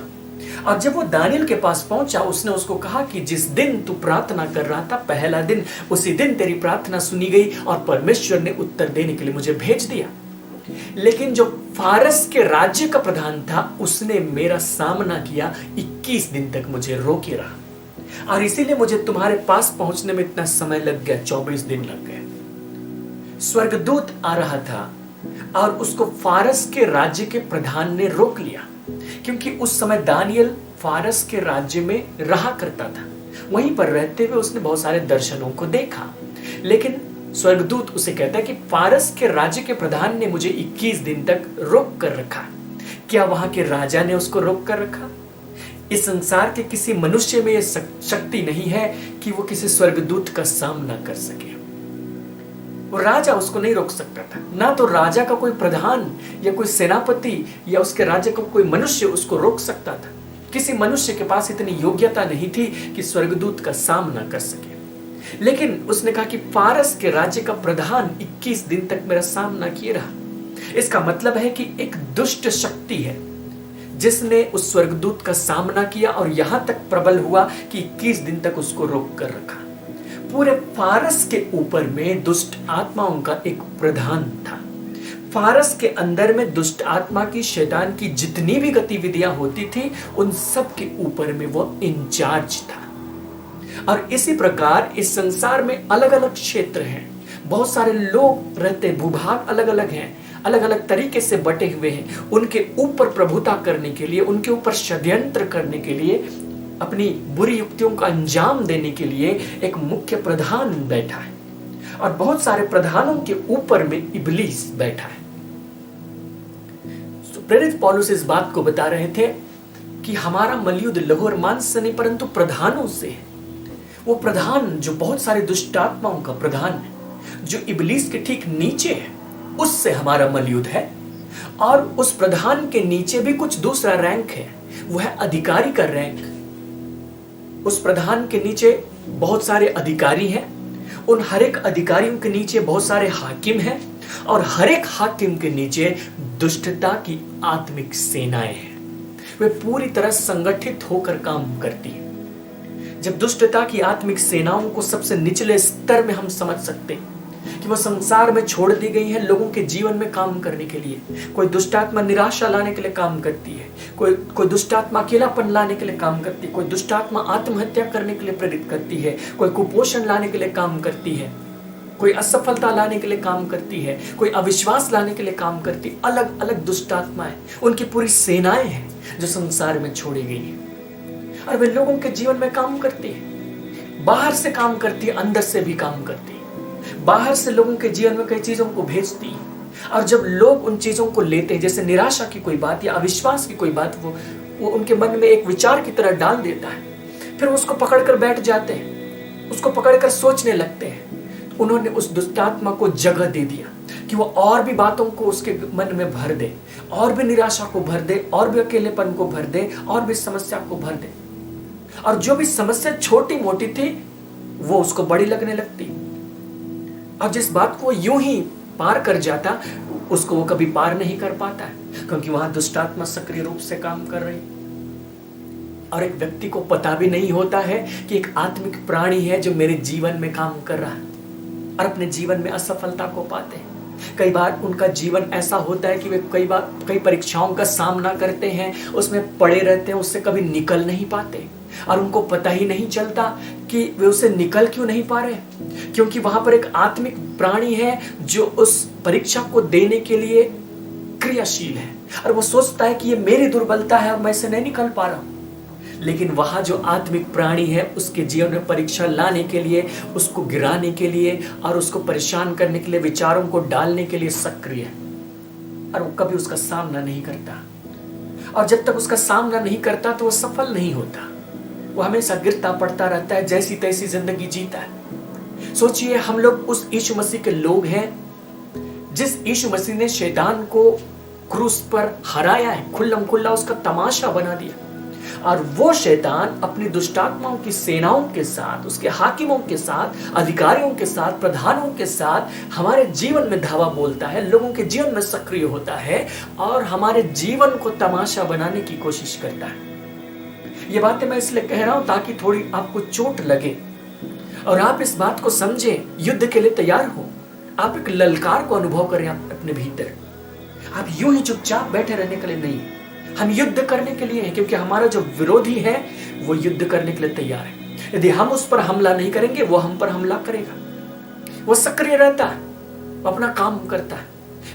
और जब वो दानियल के पास पहुंचा, उसने उसको कहा कि जिस दिन तू प्रार्थना कर रहा था, पहला दिन, उसी दिन तेरी प्रार्थना सुनी गई और परमेश्वर ने उत्तर देने के लिए मुझे भेज दिया। लेकिन जो फारस के राज्य का प्रधान था, उसने मेरा सामना किया, 21 दिन तक मुझे रोके रहा और इसीलिए मुझे तुम्हारे पास पहुंचने में इतना समय लग गया, 24 दिन लग गए। स्वर्गदूत आ रहा था और उसको फारस के राज्य के प्रधान ने रोक लिया, क्योंकि उस समय दानियल फारस के राज्य में रहा करता था। वहीं पर रहते हुए उसने बहुत सारे दर्शनों को देखा। लेकिन स्वर्गदूत उसे कहता है कि फारस के राज्य के प्रधान ने मुझे 21 दिन तक रोक कर रखा। क्या वहां के राजा ने उसको रोक कर रखा? इस संसार के किसी मनुष्य में यह शक्ति नहीं है कि वो किसी स्वर्गदूत का सामना कर सके। वो राजा उसको नहीं रोक सकता था, ना तो राजा का कोई प्रधान या कोई सेनापति या उसके राज्य का कोई मनुष्य उसको रोक सकता था। किसी मनुष्य के पास इतनी योग्यता नहीं थी कि स्वर्गदूत का सामना कर सके। लेकिन उसने कहा कि फारस के राज्य का प्रधान 21 दिन तक मेरा सामना किए रहा। इसका मतलब है कि एक दुष्ट शक्ति है जिसने उस स्वर्गदूत का सामना किया और यहां तक प्रबल हुआ कि 21 दिन तक उसको रोक कर रखा। पूरे फारस के ऊपर में दुष्ट आत्माओं का एक प्रधान था। फारस के अंदर में दुष्ट आत्मा की, शैतान की जितनी भी गतिविधियां होती थी, उन सब के ऊपर में वो इंचार्ज था। और इसी प्रकार इस संसार में अलग अलग क्षेत्र हैं, बहुत सारे लोग रहते, भूभाग अलग अलग हैं, अलग अलग तरीके से बटे हुए हैं। उनके ऊपर प्रभुता करने के लिए, उनके ऊपर षड्यंत्र करने के लिए, अपनी बुरी युक्तियों का अंजाम देने के लिए एक मुख्य प्रधान बैठा है और बहुत सारे प्रधानों के ऊपर में इब्लीस बैठा है। तो प्रेरित पौलुस इस बात को बता रहे थे कि हमारा मलयुद्ध लहू और मांस से नहीं परंतु प्रधानों से है। वो प्रधान जो बहुत सारे दुष्ट आत्माओं का प्रधान है, जो इब्लीस के ठीक नीचे है, उससे हमारा मलयुद्ध है। और उस प्रधान के नीचे भी कुछ दूसरा रैंक है, वो है अधिकारी का रैंक। उस प्रधान के नीचे बहुत सारे अधिकारी हैं, उन हर एक अधिकारियों के नीचे बहुत सारे हाकिम हैं और हर एक हाकिम के नीचे दुष्टता की आत्मिक सेनाएं हैं। वे पूरी तरह संगठित होकर काम करती हैं। जब दुष्टता की आत्मिक सेनाओं को सबसे निचले स्तर में हम समझ सकते हैं कि वो संसार में छोड़ दी गई है लोगों के जीवन में काम करने के लिए। कोई दुष्टात्मा निराशा लाने के लिए काम करती है, कोई दुष्टात्मा अकेलापन लाने के लिए काम करती है, कोई दुष्टात्मा आत्महत्या करने के लिए प्रेरित करती है, कोई कुपोषण लाने के लिए काम करती है, कोई असफलता लाने के लिए काम करती है, कोई अविश्वास लाने के लिए काम करती है। अलग अलग दुष्टात्माएं, उनकी पूरी सेनाएं हैं जो संसार में छोड़ी गई है और वे लोगों के जीवन में काम करती है। बाहर से काम करती है, अंदर से भी काम करती है। बाहर से लोगों के जीवन में कई चीजों को भेजती है और जब लोग उन चीजों को लेते हैं, जैसे निराशा की कोई बात या अविश्वास की कोई बात, वो उनके मन में एक विचार की तरह डाल देता है। फिर उसको पकड़कर बैठ जाते हैं, उसको पकड़कर सोचने लगते हैं। उन्होंने उस दुष्टात्मा को जगह दे दिया कि वो और भी बातों को उसके मन में भर दे, और भी निराशा को भर दे, और भी अकेलेपन को भर दे, और भी समस्या को भर दे। और जो भी समस्या छोटी मोटी थी वो उसको बड़ी लगने लगती। और जिस बात को यूं ही पार कर जाता, उसको वो कभी पार नहीं कर पाता है, क्योंकि वहां दुष्टात्मा सक्रिय रूप से काम कर रही। और एक व्यक्ति को पता भी नहीं होता है कि एक आत्मिक प्राणी है जो मेरे जीवन में काम कर रहा है और अपने जीवन में असफलता को पाते हैं। कई बार उनका जीवन ऐसा होता है कि वे कई परीक्षाओं का सामना करते हैं, उसमें पड़े रहते हैं, उससे कभी निकल नहीं पाते और उनको पता ही नहीं चलता कि वे उससे निकल क्यों नहीं पा रहे, क्योंकि वहां पर एक आत्मिक प्राणी है जो उस परीक्षा को देने के लिए क्रियाशील है और वो सोचता है कि ये मेरी दुर्बलता है और मैं इससे नहीं निकल पा रहा हूं। लेकिन वहां जो आत्मिक प्राणी है उसके जीवन में परीक्षा लाने के लिए, उसको गिराने के लिए और उसको परेशान करने के लिए, विचारों को डालने के लिए सक्रिय है और वो कभी उसका सामना नहीं करता। और जब तक उसका सामना नहीं करता तो वो सफल नहीं होता, वो हमेशा गिरता पड़ता रहता है, जैसी तैसी जिंदगी जीता है। सोचिए, हम लोग उस यीशु मसीह के लोग हैं जिस यीशु मसीह ने शैतान को क्रूस पर हराया है, खुल्लम खुल्ला उसका तमाशा बना दिया। और वो शैतान अपनी दुष्टात्माओं की सेनाओं के साथ, उसके हाकिमों के साथ, अधिकारियों के साथ, प्रधानों के साथ हमारे जीवन में धावा बोलता है, लोगों के जीवन में सक्रिय होता है और हमारे जीवन को तमाशा बनाने की कोशिश करता है। ये बातें मैं इसलिए कह रहा हूं ताकि थोड़ी आपको चोट लगे और आप इस बात को समझें, युद्ध के लिए तैयार हो, आप एक ललकार को अनुभव करें अपने भीतर। आप यूं ही चुपचाप बैठे रहने के लिए नहीं, हम युद्ध करने के लिए हैं, क्योंकि हमारा जो विरोधी है वो युद्ध करने के लिए तैयार है। यदि हम उस पर हमला नहीं करेंगे, वो हम पर हमला करेगा। वो सक्रिय रहता है, वो अपना काम करता है।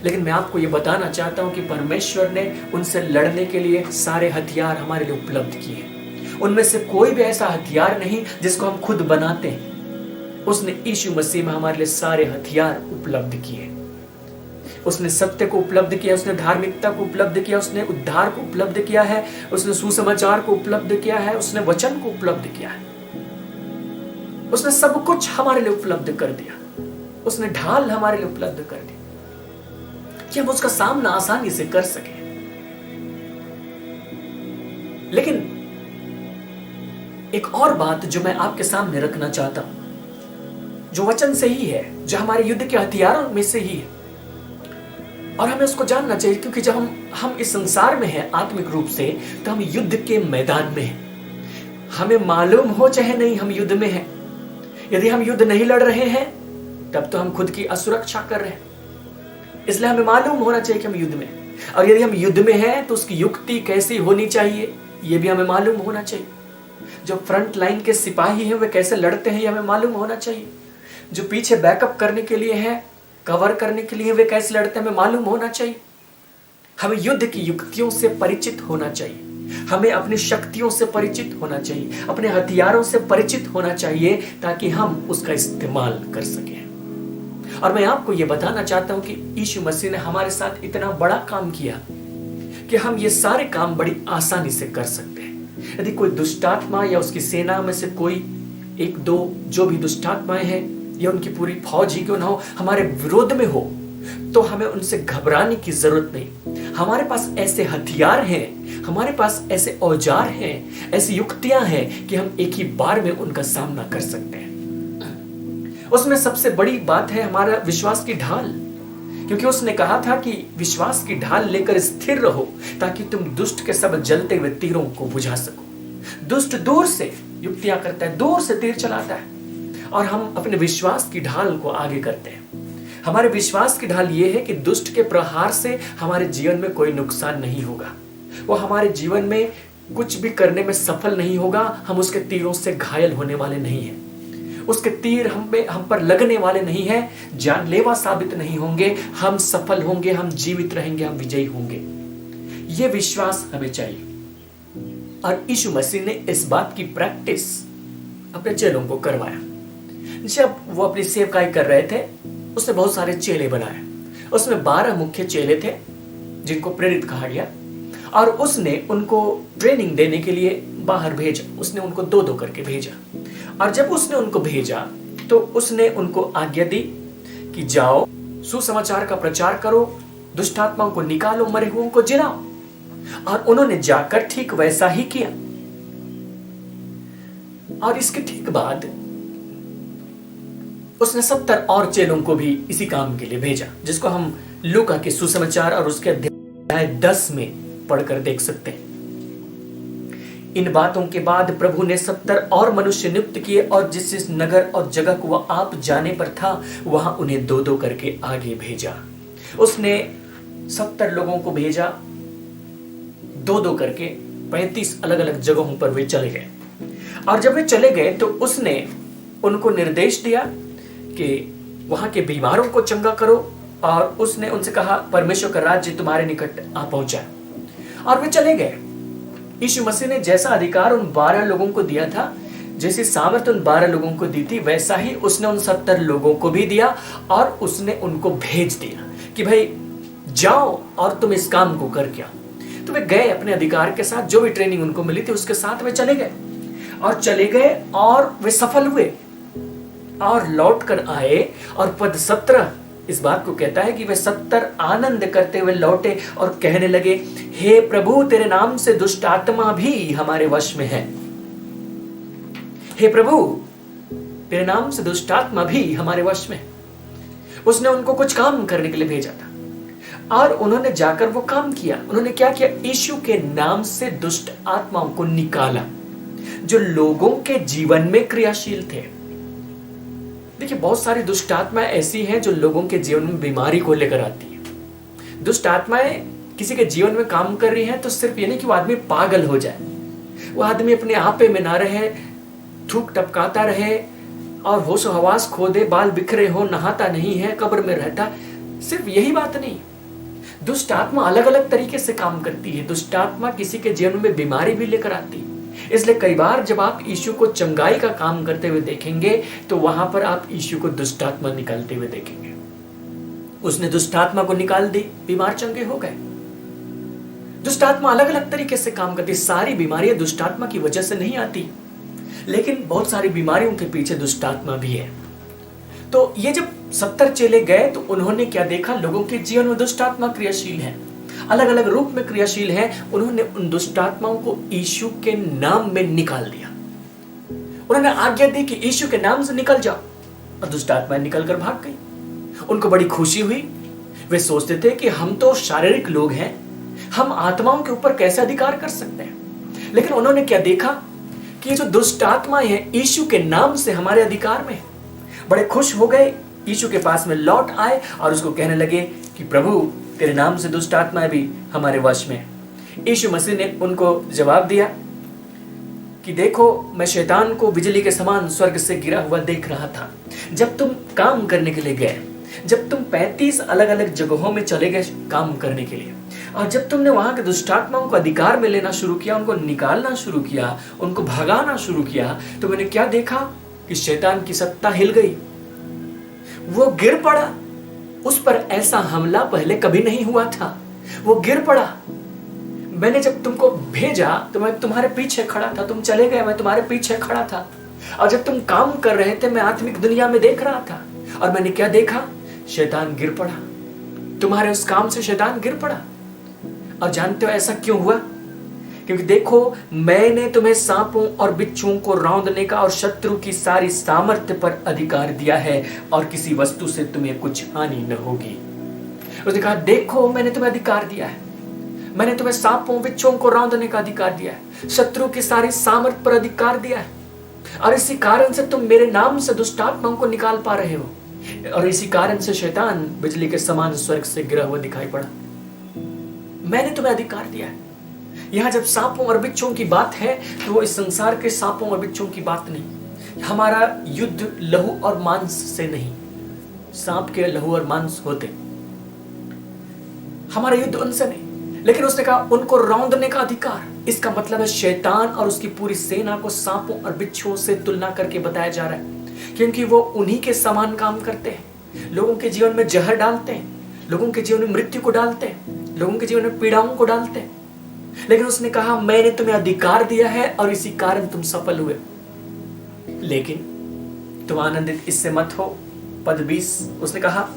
लेकिन मैं आपको ये बताना चाहता हूं कि परमेश्वर ने उनसे लड़ने के लिए सारे हथियार हमारे लिए उपलब्ध किए। उनमें से कोई भी ऐसा हथियार नहीं जिसको हम खुद बनाते हैं। उसने यीशु मसीह में हमारे लिए सारे हथियार उपलब्ध किए। उसने सत्य को उपलब्ध किया, उसने धार्मिकता को उपलब्ध किया, उसने उद्धार को उपलब्ध किया है, उसने सुसमाचार को उपलब्ध किया है, उसने वचन को उपलब्ध किया है। उसने सब कुछ हमारे लिए उपलब्ध कर दिया। उसने ढाल हमारे लिए उपलब्ध कर दी कि हम उसका सामना आसानी से कर सके। लेकिन एक और बात जो मैं आपके सामने रखना चाहता हूं, जो वचन से ही है, जो हमारे युद्ध के हथियारों में से ही है, और हमें उसको जानना चाहिए, क्योंकि जब हम इस संसार में हैं आत्मिक रूप से, तो हम युद्ध के मैदान में हैं। हमें मालूम हो चाहे नहीं, हम युद्ध में हैं। यदि हम युद्ध नहीं लड़ रहे हैं तब तो हम खुद की असुरक्षा कर रहे हैं। इसलिए हमें मालूम होना चाहिए कि हम युद्ध में हैं। और यदि हम युद्ध में हैं तो उसकी युक्ति कैसी होनी चाहिए ये भी हमें मालूम होना चाहिए। जो फ्रंट लाइन के सिपाही हैं वे कैसे लड़ते हैं ये हमें मालूम होना चाहिए। जो पीछे बैकअप करने के लिए है, कवर करने के लिए वे कैसे लड़ते हैं हमें मालूम होना चाहिए। हमें युद्ध की युक्तियों से परिचित होना चाहिए, हमें अपनी शक्तियों से परिचित होना चाहिए, अपने हथियारों से परिचित होना चाहिए ताकि हम उसका इस्तेमाल कर सकें। और मैं आपको यह बताना चाहता हूं कि यीशु मसीह ने हमारे साथ इतना बड़ा काम किया कि हम ये सारे काम बड़ी आसानी से कर सकते हैं। यदि कोई दुष्टात्मा या उसकी सेना में से कोई एक दो जो भी दुष्टात्माएं हैं या उनकी पूरी फौज ही क्यों ना हो हमारे विरोध में हो, तो हमें उनसे घबराने की जरूरत नहीं। हमारे पास ऐसे हथियार हैं, हमारे पास ऐसे औजार हैं, ऐसी युक्तियां हैं कि हम एक ही बार में उनका सामना कर सकते हैं। उसमें सबसे बड़ी बात है हमारा विश्वास की ढाल, क्योंकि उसने कहा था कि विश्वास की ढाल लेकर स्थिर रहो ताकि तुम दुष्ट के सब जलते हुए तीरों को बुझा सको। दुष्ट दूर से युक्तियां करता है, दूर से तीर चलाता है, और हम अपने विश्वास की ढाल को आगे करते हैं। हमारे विश्वास की ढाल ये है कि दुष्ट के प्रहार से हमारे जीवन में कोई नुकसान नहीं होगा, वो हमारे जीवन में कुछ भी करने में सफल नहीं होगा। हम उसके तीरों से घायल होने वाले नहीं हैं, उसके तीर हम पर लगने वाले नहीं हैं, जानलेवा साबित नहीं होंगे। हम सफल होंगे, हम जीवित रहेंगे, हम विजयी होंगे। ये विश्वास हमें चाहिए। और यीशु मसीह ने इस बात की प्रैक्टिस अपने चेलों को करवाया। जब वो अपनी सेवकाई कर रहे थे उसने बहुत सारे चेले बनाए। उसमें 12 मुख्य चेले थे जिनको प्रेरित कहा गया, और उसने उनको ट्रेनिंग देने के लिए बाहर भेजा। उसने उनको 2-2 करके भेजा, और जब उसने उनको भेजा तो उसने उनको आज्ञा दी कि जाओ, सुसमाचार का प्रचार करो, दुष्टात्माओं को निकालो, मरे हुओं को जिलाओ। और उन्होंने जाकर ठीक वैसा ही किया। और इसके ठीक बाद उसने 70 और चेलों को भी इसी काम के लिए भेजा, जिसको हम लूका के सुसमाचार और उसके अध्याय 10 में पढ़कर देख सकते हैं। इन बातों के बाद प्रभु ने 70 और मनुष्य नियुक्त किए, और जिस जिस नगर और जगह को वह आप जाने पर था वहां उन्हें 2-2 करके आगे भेजा। उसने 70 लोगों को भेजा, 2-2 करके 35 अलग अलग जगहों पर वे चले गए। और जब वे चले गए तो उसने उनको निर्देश दिया कि वहां के बीमारों को चंगा करो, और उसने उनसे कहा परमेश्वर का राज्य तुम्हारे निकट आ पहुंचा। और वे चले गए। यीशु मसीह ने जैसा अधिकार उन 12 लोगों को दिया था, जैसी सामर्थ उन 12 लोगों को दी थी, वैसा ही उसने उन 70 लोगों को भी दिया और उसने उनको भेज दिया कि भाई जाओ और तुम इस काम को करके आओ। तो वे गए अपने अधिकार के साथ, जो भी ट्रेनिंग उनको मिली थी उसके साथ वे चले गए और वे सफल हुए और लौट कर आए। और पद 17 इस बात को कहता है कि वे 70 आनंद करते हुए लौटे और कहने लगे, हे प्रभु तेरे नाम से दुष्ट आत्मा भी हमारे वश में है। हे प्रभु तेरे नाम से दुष्ट आत्मा भी हमारे वश में। उसने उनको कुछ काम करने के लिए भेजा था और उन्होंने जाकर वो काम किया। उन्होंने क्या किया? यीशु के नाम से दुष्ट आत्माओं को निकाला जो लोगों के जीवन में क्रियाशील थे। देखिए, बहुत सारी दुष्ट आत्माएं ऐसी हैं जो लोगों के जीवन में बीमारी को लेकर आती है। दुष्ट आत्माएं किसी के जीवन में काम कर रही हैं तो सिर्फ ये नहीं कि वो आदमी पागल हो जाए, वो आदमी अपने आपे में ना रहे, थूक टपकाता रहे और होश हवास खो दे, बाल बिखरे हो, नहाता नहीं है, कब्र में रहता। सिर्फ यही बात नहीं, दुष्ट आत्मा अलग अलग तरीके से काम करती है। दुष्ट आत्मा किसी के जीवन में बीमारी भी लेकर आती है। इसलिए कई बार जब आप यीशु को चंगाई का काम करते हुए देखेंगे तो वहां पर आप यीशु को दुष्ट आत्मा निकालते हुए देखेंगे। उसने दुष्ट आत्मा को निकाल दी, बीमार चंगे हो गए। दुष्ट आत्मा अलग अलग तरीके से काम करती है। सारी बीमारियां दुष्ट आत्मा की वजह से नहीं आती, लेकिन बहुत सारी बीमारियों के पीछे दुष्ट आत्मा भी है। तो ये जब 70 चेले गए तो उन्होंने क्या देखा? लोगों के जीवन में दुष्ट आत्मा क्रियाशील है, अलग अलग रूप में क्रियाशील है। उन्होंने उन दुष्ट आत्माओं को यीशु के नाम में निकाल दिया। उन्होंने आज्ञा दी कि यीशु के नाम से निकल जाओ, और दुष्ट आत्माएं निकल कर भाग गई। उनको बड़ी खुशी हुई। वे सोचते थे कि हम तो शारीरिक लोग हैं, हम आत्माओं के ऊपर कैसे अधिकार कर सकते हैं। लेकिन उन्होंने क्या देखा कि ये जो दुष्ट आत्माएं हैं यीशु के नाम से हमारे अधिकार में। बड़े खुश हो गए, यीशु के पास में लौट आए और उसको कहने लगे कि प्रभु तेरे नाम से दुष्ट आत्माएं भी हमारे वश में। यीशु मसीह ने उनको जवाब दिया कि देखो, मैं शैतान को बिजली के समान स्वर्ग से गिरा हुआ देख रहा था। जब तुम काम करने के लिए गए, जब तुम 35 अलग अलग जगहों में चले गए काम करने के लिए, और जब तुमने वहां के दुष्ट आत्माओं को अधिकार में लेना शुरू किया, उनको निकालना शुरू किया, उनको भगाना शुरू किया, तो मैंने क्या देखा कि शैतान की सत्ता हिल गई। वो गिर पड़ा। उस पर ऐसा हमला पहले कभी नहीं हुआ था। वो गिर पड़ा। मैंने जब तुमको भेजा तो मैं तुम्हारे पीछे खड़ा था। तुम चले गए, मैं तुम्हारे पीछे खड़ा था। और जब तुम काम कर रहे थे, मैं आत्मिक दुनिया में देख रहा था। और मैंने क्या देखा? शैतान गिर पड़ा। तुम्हारे उस काम से शैतान गिर पड़ा। और जानते हो ऐसा क्यों हुआ? क्योंकि देखो, मैंने तुम्हें सांपों और बिच्छुओं को रौंदने का और शत्रु की सारी सामर्थ्य पर अधिकार दिया है, और किसी वस्तु से तुम्हें कुछ हानि न होगी। उसने कहा, देखो मैंने तुम्हें अधिकार दिया है, मैंने तुम्हें सांपों बिच्छुओं को रौंदने का अधिकार दिया है, शत्रु की सारी सामर्थ्य पर अधिकार दिया है, और इसी कारण से तुम मेरे नाम से दुष्ट आत्माओं को निकाल पा रहे हो। और इसी कारण से शैतान बिजली के समान स्वर्ग से गिरा हुआ दिखाई पड़ा। मैंने तुम्हें अधिकार दिया है। यहां जब सांपों और बिच्छुओं की बात है तो वो इस संसार के सांपों और बिच्छुओं की बात नहीं। हमारा युद्ध लहू और मांस से नहीं। सांप के लहू और मांस होते, हमारा युद्ध उनसे नहीं। लेकिन उसने कहा उनको रौंदने का अधिकार। इसका मतलब है शैतान और उसकी पूरी सेना को सांपों और बिच्छुओं से तुलना करके बताया जा रहा है, क्योंकि वो उन्हीं के समान काम करते हैं। लोगों के जीवन में जहर डालते हैं, लोगों के जीवन में मृत्यु को डालते हैं, लोगों के जीवन में पीड़ाओं को डालते हैं। लेकिन उसने कहा मैंने तुम्हें अधिकार दिया है और इसी कारण तुम सफल हुए। लेकिन तुम आनंदित इससे मत हो। पद 20 उसने कहा,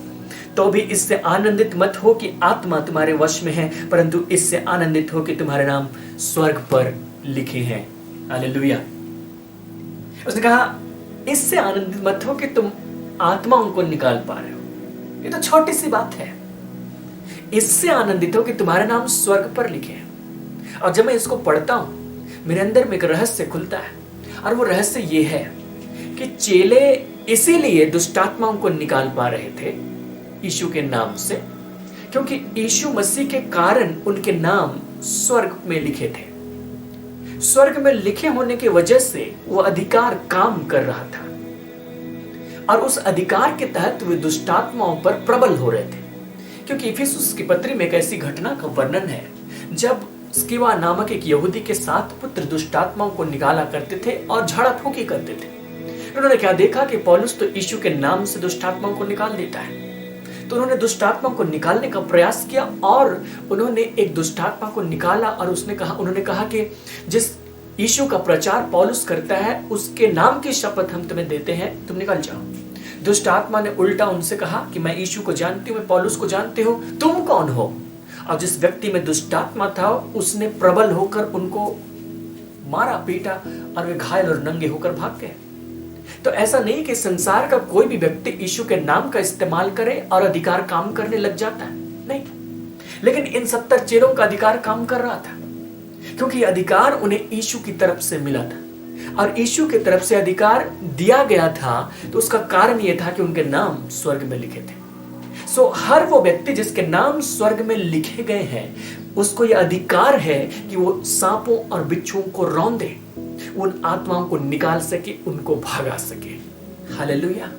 तो भी इससे आनंदित मत हो कि आत्मा तुम्हारे वश में है, परंतु इससे आनंदित हो कि तुम्हारे नाम स्वर्ग पर लिखे हैं। हालेलुया। उसने कहा इससे आनंदित मत हो कि तुम आत्माओं को निकाल पा रहे हो। ये तो छोटी सी बात है। इससे आनंदित हो कि तुम्हारे नाम स्वर्ग पर लिखे हैं। और जब मैं इसको पढ़ता हूं मेरे अंदर में एक रहस्य खुलता है, और वो रहस्य ये है कि चेले इसीलिए दुष्टात्माओं को निकाल पा रहे थे यीशु के नाम से, क्योंकि यीशु मसीह के कारण उनके नाम स्वर्ग में लिखे थे। स्वर्ग में लिखे होने की वजह से वो अधिकार काम कर रहा था और उस अधिकार के तहत वे दुष्टात्माओं पर प्रबल हो रहे थे। क्योंकि इफिसुस की पत्री में एक ऐसी घटना का वर्णन है जब स्किवा नामक एक यहूदी के 7 पुत्र दुष्टात्माओं को निकाला करते थे और झाड़ा फूकी करते थे। उन्होंने क्या देखा कि पौलुस तो यीशु के नाम से दुष्टात्माओं को निकाल देता है, तो उन्होंने दुष्टात्मा को निकालने का प्रयास किया और उन्होंने एक दुष्टात्मा को निकाला और उन्होंने कहा कि जिस यीशु का प्रचार पौलुस करता है उसके नाम की शपथ हम तुम्हें देते हैं, तुम निकल जाओ। दुष्ट आत्मा ने उल्टा उनसे कहा कि मैं यीशु को जानती हूं, मैं पौलुस को जानती हूं, तुम कौन हो? और जिस व्यक्ति में दुष्ट आत्मा था उसने प्रबल होकर उनको मारा पीटा और वे घायल और नंगे होकर भाग गए। तो ऐसा नहीं कि संसार का कोई भी व्यक्ति यीशु के नाम का इस्तेमाल करे और अधिकार काम करने लग जाता है, नहीं। लेकिन इन 70 चेलों का अधिकार काम कर रहा था क्योंकि अधिकार उन्हें यीशु की तरफ से मिला था और यीशु की तरफ से अधिकार दिया गया था। तो उसका कारण यह था कि उनके नाम स्वर्ग में लिखे थे। सो हर वो व्यक्ति जिसके नाम स्वर्ग में लिखे गए हैं उसको यह अधिकार है कि वो सांपों और बिच्छुओं को रौंदे, उन आत्माओं को निकाल सके, उनको भगा सके। हालेलुया।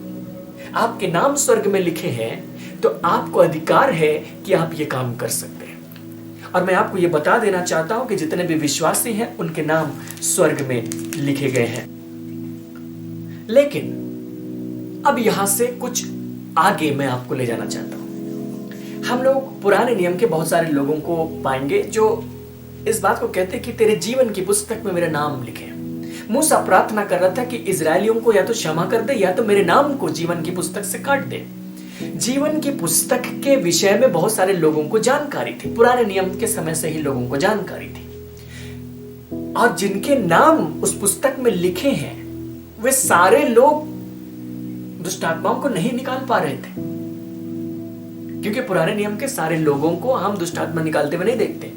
आपके नाम स्वर्ग में लिखे हैं तो आपको अधिकार है कि आप ये काम कर सकते हैं। और मैं आपको ये बता देना चाहता हूं कि जितने भी विश्वासी हैं उनके नाम स्वर्ग में लिखे गए हैं। लेकिन अब यहां से कुछ आगे मैं आपको ले जाना चाहता हूं। हम लोग पुराने नियम के बहुत सारे लोगों को पाएंगे जो इस बात को कहते हैं कि तेरे जीवन की पुस्तक में मेरा नाम लिखे। मूसा प्रार्थना कर रहा था कि इजरायलियों को या तो क्षमा कर दे या तो मेरे नाम को जीवन की पुस्तक से काट दे। जीवन की पुस्तक के विषय में बहुत सारे लोगों को जानकारी थी, पुराने नियम के समय से ही लोगों को जानकारी थी। और जिनके नाम उस पुस्तक में लिखे हैं वे सारे लोग दुष्ट आत्माओं को नहीं निकाल पा रहे थे, क्योंकि पुराने नियम के सारे लोगों को हम दुष्ट आत्मा निकालते हुए नहीं देखते।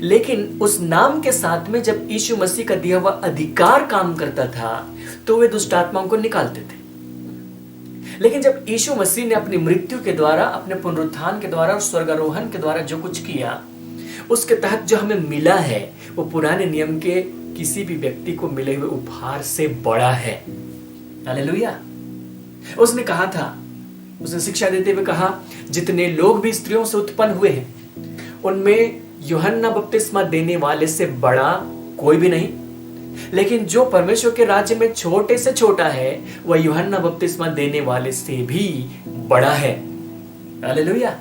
लेकिन उस नाम के साथ में जब यीशु मसीह का दिया हुआ अधिकार काम करता था तो वे दुष्ट आत्माओं को निकालते थे। लेकिन जब यीशु मसीह ने अपनी मृत्यु के द्वारा, अपने पुनरुत्थान के द्वारा और स्वर्गारोहण के द्वारा जो कुछ किया उसके तहत जो हमें मिला है वो पुराने नियम के किसी भी व्यक्ति को मिले हुए उपहार से बड़ा है। हालेलुया। उसने कहा था, उसने शिक्षा देते हुए कहा, जितने लोग भी स्त्रियों से उत्पन्न हुए हैं उनमें यूहन्ना बपतिस्मा देने वाले से बड़ा कोई भी नहीं, लेकिन जो परमेश्वर के राज्य में छोटे से छोटा है वह यूहन्ना बपतिस्मा देने वाले से भी बड़ा है। हालेलुया।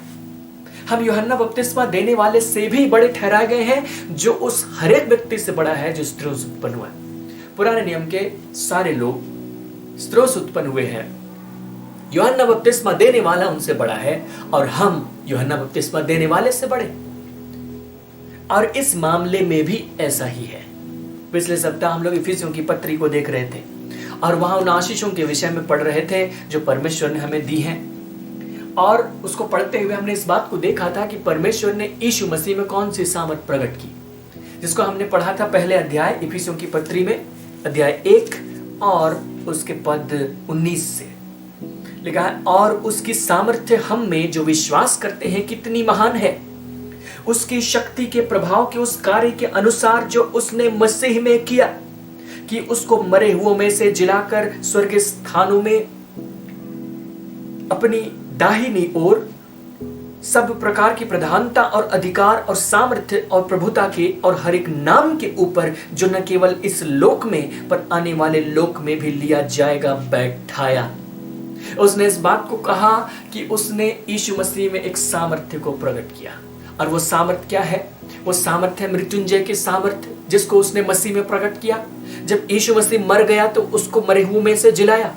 हम यूहन्ना बपतिस्मा देने वाले से भी बड़े ठहराए गए हैं जो उस हर एक व्यक्ति से बड़ा है जो स्त्रियों से उत्पन्न हुआ है। पुराने नियम के सारे लोग स्त्रियों से उत्पन्न हुए हैं, यूहन्ना बपतिस्मा देने वाला उनसे बड़ा है और हम यूहन्ना बपतिस्मा देने वाले से बड़े। और इस मामले में भी ऐसा ही है। पिछले सप्ताह हम लोग इफिसियों की पत्री को देख रहे थे और वहां उन आशीषों के विषय में पढ़ रहे थे जो परमेश्वर ने हमें दी हैं। और उसको पढ़ते हुए हमने इस बात को देखा था कि परमेश्वर ने यीशु मसीह में कौन सी सामर्थ प्रकट की, जिसको हमने पढ़ा था पहले अध्याय इफिसियों की पत्री में, अध्याय 1 और उसके पद 19 से लिखा है, और उसकी सामर्थ्य हम में जो विश्वास करते हैं कितनी महान है, उसकी शक्ति के प्रभाव के उस कार्य के अनुसार जो उसने मसीह में किया कि उसको मरे हुओं में से जिलाकर स्वर्गीय स्थानों में अपनी दाहिनी ओर सब प्रकार की प्रधानता और अधिकार और सामर्थ्य और प्रभुता के और हर एक नाम के ऊपर जो न केवल इस लोक में पर आने वाले लोक में भी लिया जाएगा बैठाया। उसने इस बात को कहा कि उसने यीशु मसीह में एक सामर्थ्य को प्रकट किया। और वो सामर्थ्य क्या है? वो सामर्थ्य मृत्युंजय के सामर्थ्य जिसको उसने मसीह में प्रकट किया। जब यीशु मसीह मर गया तो उसको मरे हुओं में से जिलाया,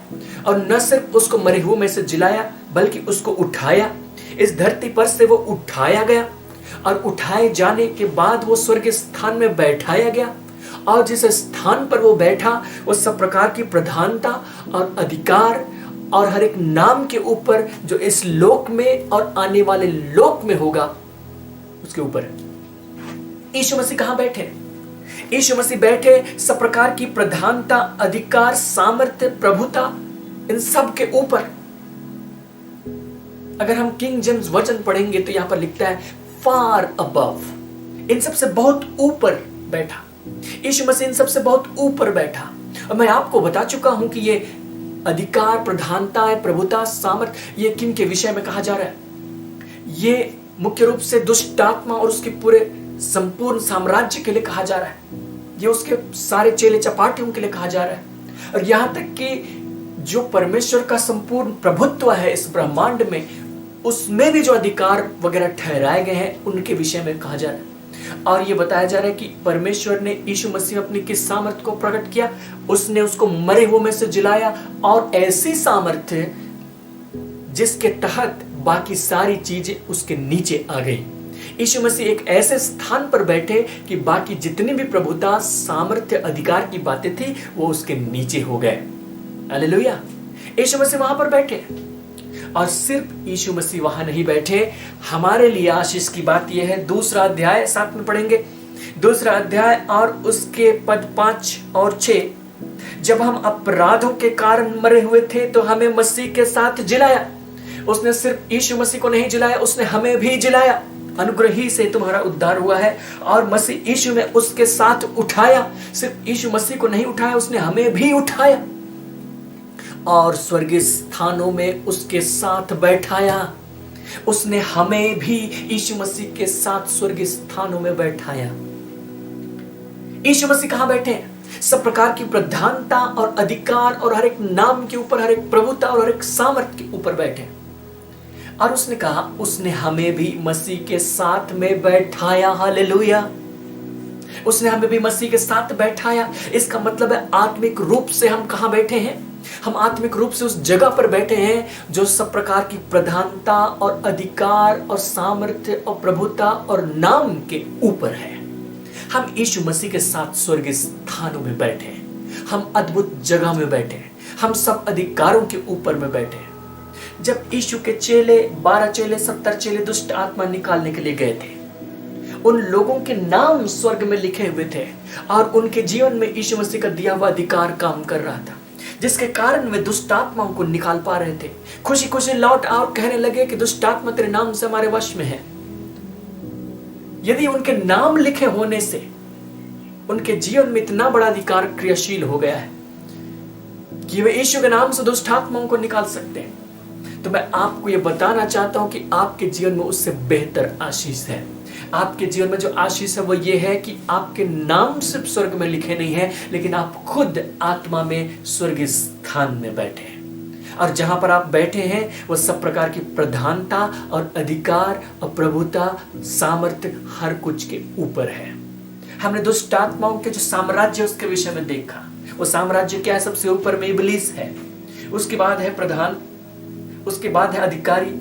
और न सिर्फ उसको मरे हुओं में से जिलाया बल्कि उसको उठाया। इस धरती पर से वो उठाया गया और उठाए जाने के बाद वो स्वर्ग स्थान में बैठाया गया, और जिस स्थान पर वो बैठा वो सब प्रकार की प्रधानता और अधिकार और हर एक नाम के ऊपर जो इस लोक में और आने वाले लोक में होगा उसके ऊपर है। यीशु मसीह कहां बैठे? यीशु मसीह बैठे सब प्रकार की प्रधानता, अधिकार, सामर्थ्य, प्रभुता, इन सब के ऊपर। अगर हम किंग जेम्स वर्जन पढ़ेंगे तो यहां पर लिखता है फार अबव, इन सबसे बहुत ऊपर बैठा। यीशु मसीह इन सबसे बहुत ऊपर बैठा। और मैं आपको बता चुका हूं कि ये अधिकार, प्रधानता, प्रभुता, सामर्थ, ये किन के विषय में कहा जा रहा है? ये मुख्य रूप से दुष्ट आत्मा और उसके पूरे संपूर्ण साम्राज्य के लिए कहा जा रहा है। ये उसके सारे चेले चपाटियों के लिए कहा जा रहा है। और यहां तक कि जो परमेश्वर का संपूर्ण प्रभुत्व है इस ब्रह्मांड में, उसमें भी जो अधिकार वगैरह ठहराए गए हैं उनके विषय में कहा जा रहा है। और ये बताया जा रहा है कि परमेश्वर ने यीशु मसीह में अपनी किस सामर्थ को प्रकट किया? उसने उसको मरे हुए में से जिलाया, और ऐसी सामर्थ्य जिसके तहत बाकी सारी चीजें उसके नीचे आ गई। यीशु मसीह एक ऐसे स्थान पर बैठे कि बाकी जितनी भी प्रभुता, सामर्थ्य, अधिकार की बातें थी वो उसके नीचे हो गए। हालेलुया। यीशु मसीह वहां पर बैठे, और सिर्फ यीशु मसीह वहां नहीं बैठे, हमारे लिए आशीष की बात यह है, दूसरा अध्याय साथ में पढ़ेंगे, दूसरा अध्याय और उसके पद 5 और 6। जब हम अपराधों के कारण मरे हुए थे तो हमें मसीह के साथ जिलाया। उसने सिर्फ यीशु मसीह को नहीं जिलाया, उसने हमें भी जिलाया। अनुग्रह ही से तुम्हारा उद्धार हुआ है, और मसीह यीशु में उसके साथ उठाया। सिर्फ यीशु मसीह को नहीं उठाया, उसने हमें भी उठाया और स्वर्गीय स्थानों में उसके साथ बैठाया। उसने हमें भी यीशु मसीह के साथ स्वर्गीय स्थानों में बैठाया। यीशु मसीह कहां बैठे हैं? सब प्रकार की प्रधानता और अधिकार और हर एक नाम के ऊपर, हर एक प्रभुता और हर एक सामर्थ के ऊपर बैठे हैं। और उसने कहा उसने हमें भी मसीह के साथ में बैठाया। हालेलुया। उसने हमें भी मसीह के साथ बैठाया। इसका मतलब है आत्मिक रूप से हम कहां बैठे हैं? हम आत्मिक रूप से उस जगह पर बैठे हैं जो सब प्रकार की प्रधानता और अधिकार और सामर्थ्य और प्रभुता और नाम के ऊपर है। हम यीशु मसीह के साथ स्वर्गीय स्थानों में बैठे हैं। हम अद्भुत जगह में बैठे हैं। हम सब अधिकारों के ऊपर में बैठे हैं। जब यीशु के चेले 12 चेले 70 चेले दुष्ट आत्मा निकालने के लिए गए थे, उन लोगों के नाम स्वर्ग में लिखे हुए थे और उनके जीवन में यीशु मसीह का दिया हुआ अधिकार काम कर रहा था, जिसके कारण वे दुष्ट आत्माओं को निकाल पा रहे थे। खुशी खुशी लौट और कहने लगे कि दुष्ट आत्मा तेरे नाम से हमारे वश में है। यदि उनके नाम लिखे होने से उनके जीवन में इतना बड़ा अधिकार क्रियाशील हो गया है कि वे यीशु के नाम से दुष्ट आत्माओं को निकाल सकते हैं, तो मैं आपको यह बताना चाहता हूं कि आपके जीवन में उससे बेहतर आशीष है। आपके जीवन में जो आशीष है वो ये है कि आपके नाम सिर्फ स्वर्ग में लिखे नहीं है, लेकिन आप खुद आत्मा में स्वर्गीय स्थान में बैठे हैं। और जहां पर आप बैठे हैं वो सब प्रकार की प्रधानता और अधिकार और प्रभुता, सामर्थ्य हर कुछ के ऊपर है। हमने दुष्ट आत्माओं के जो साम्राज्य उसके विषय में देखा। वो साम्राज्य क्या है? सबसे ऊपर में इब्लीस है, उसके बाद है प्रधान, उसके बाद है अधिकारी,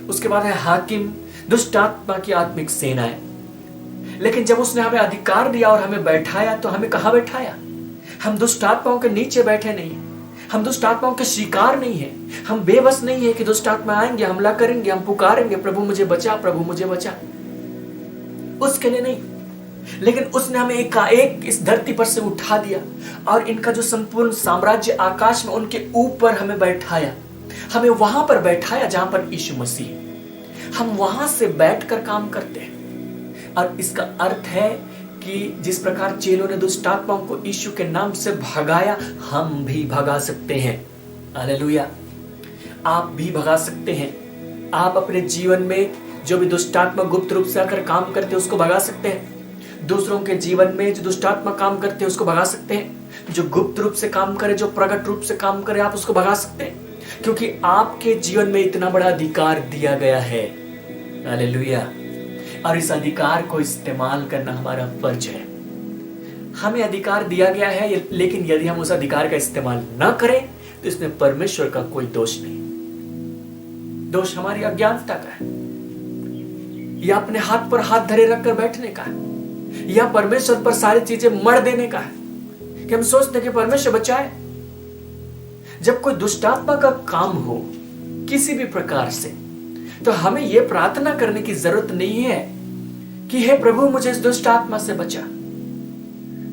उसके बाद है हाकिम, दुष्ट आत्मा की आत्मिक सेनाएं। लेकिन जब उसने हमें अधिकार दिया और हमें बैठाया, तो हमें कहां बैठाया? हम दुष्ट आत्माओं के नीचे बैठे नहीं, हम दुष्ट आत्माओं के शिकार नहीं है, हम बेबस नहीं है कि दुष्ट आत्मा आएंगे, हमला करेंगे, हम पुकारेंगे प्रभु मुझे बचा, प्रभु मुझे बचा। उसके लिए नहीं, लेकिन उसने हमें एकाएक इस धरती पर से उठा दिया और इनका जो संपूर्ण साम्राज्य आकाश में, उनके ऊपर हमें बैठाया। हमें वहां पर बैठाया जहां पर यीशु मसीह। हम वहां से बैठकर काम करते हैं। और इसका अर्थ है कि जिस प्रकार चेलों ने दुष्ट आत्माओं को यीशु के नाम से भगाया, हम भी भगा सकते हैं। हालेलुया। आप भी भगा सकते हैं। आप अपने जीवन में जो भी दुष्ट आत्मा गुप्त रूप से आकर काम करते हैं उसको भगा सकते हैं। दूसरों के जीवन में जो दुष्ट आत्मा काम करते हैं उसको भगा सकते हैं। जो गुप्त रूप से काम करे, जो प्रकट रूप से काम करे, आप उसको भगा सकते हैं, क्योंकि आपके जीवन में इतना बड़ा अधिकार दिया गया है। हालेलुया। और इस अधिकार को इस्तेमाल करना हमारा फर्ज है। हमें अधिकार दिया गया है, लेकिन यदि हम उस अधिकार का इस्तेमाल न करें तो इसमें परमेश्वर का कोई दोष नहीं। दोष हमारी अज्ञानता का है, या अपने हाथ पर हाथ धरे रखकर बैठने का है, या परमेश्वर पर सारी चीजें मर देने का है कि हम सोचते हैं कि परमेश्वर बचाए। जब कोई दुष्टात्मा का काम हो किसी भी प्रकार से, तो हमें यह प्रार्थना करने की जरूरत नहीं है कि हे प्रभु मुझे इस दुष्ट आत्मा से बचा।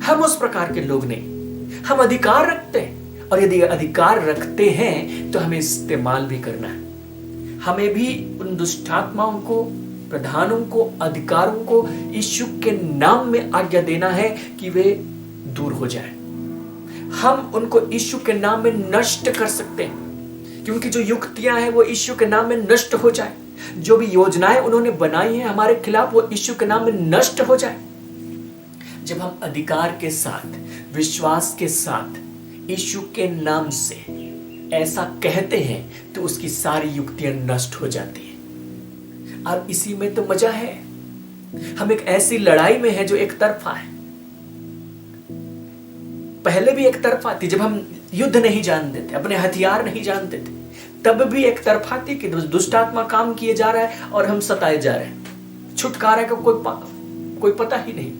हम उस प्रकार के लोग नहीं, हम अधिकार रखते हैं, और यदि अधिकार रखते हैं तो हमें इस्तेमाल भी करना है। हमें भी उन दुष्टात्माओं को, प्रधानों को, अधिकारों को यीशु के नाम में आज्ञा देना है कि वे दूर हो जाए। हम उनको यीशु के नाम में नष्ट कर सकते हैं, क्योंकि जो युक्तियां हैं वो यीशु के नाम में नष्ट हो जाए। जो भी योजनाएं उन्होंने बनाई हैं हमारे खिलाफ, वो यीशु के नाम में नष्ट हो जाए। जब हम अधिकार के साथ, विश्वास के साथ यीशु के नाम से ऐसा कहते हैं तो उसकी सारी युक्तियां नष्ट हो जाती हैं। अब इसी में तो मजा है। हम एक ऐसी लड़ाई में हैं जो एक तरफा है। पहले भी एक तरफा थी, जब हम युद्ध नहीं जानते थे, अपने हथियार नहीं जानते थे, तब भी एक तरफा थी कि दुष्ट आत्मा काम किए जा रहा है और हम सताए जा रहे हैं। छुटकारा का कोई पता ही नहीं,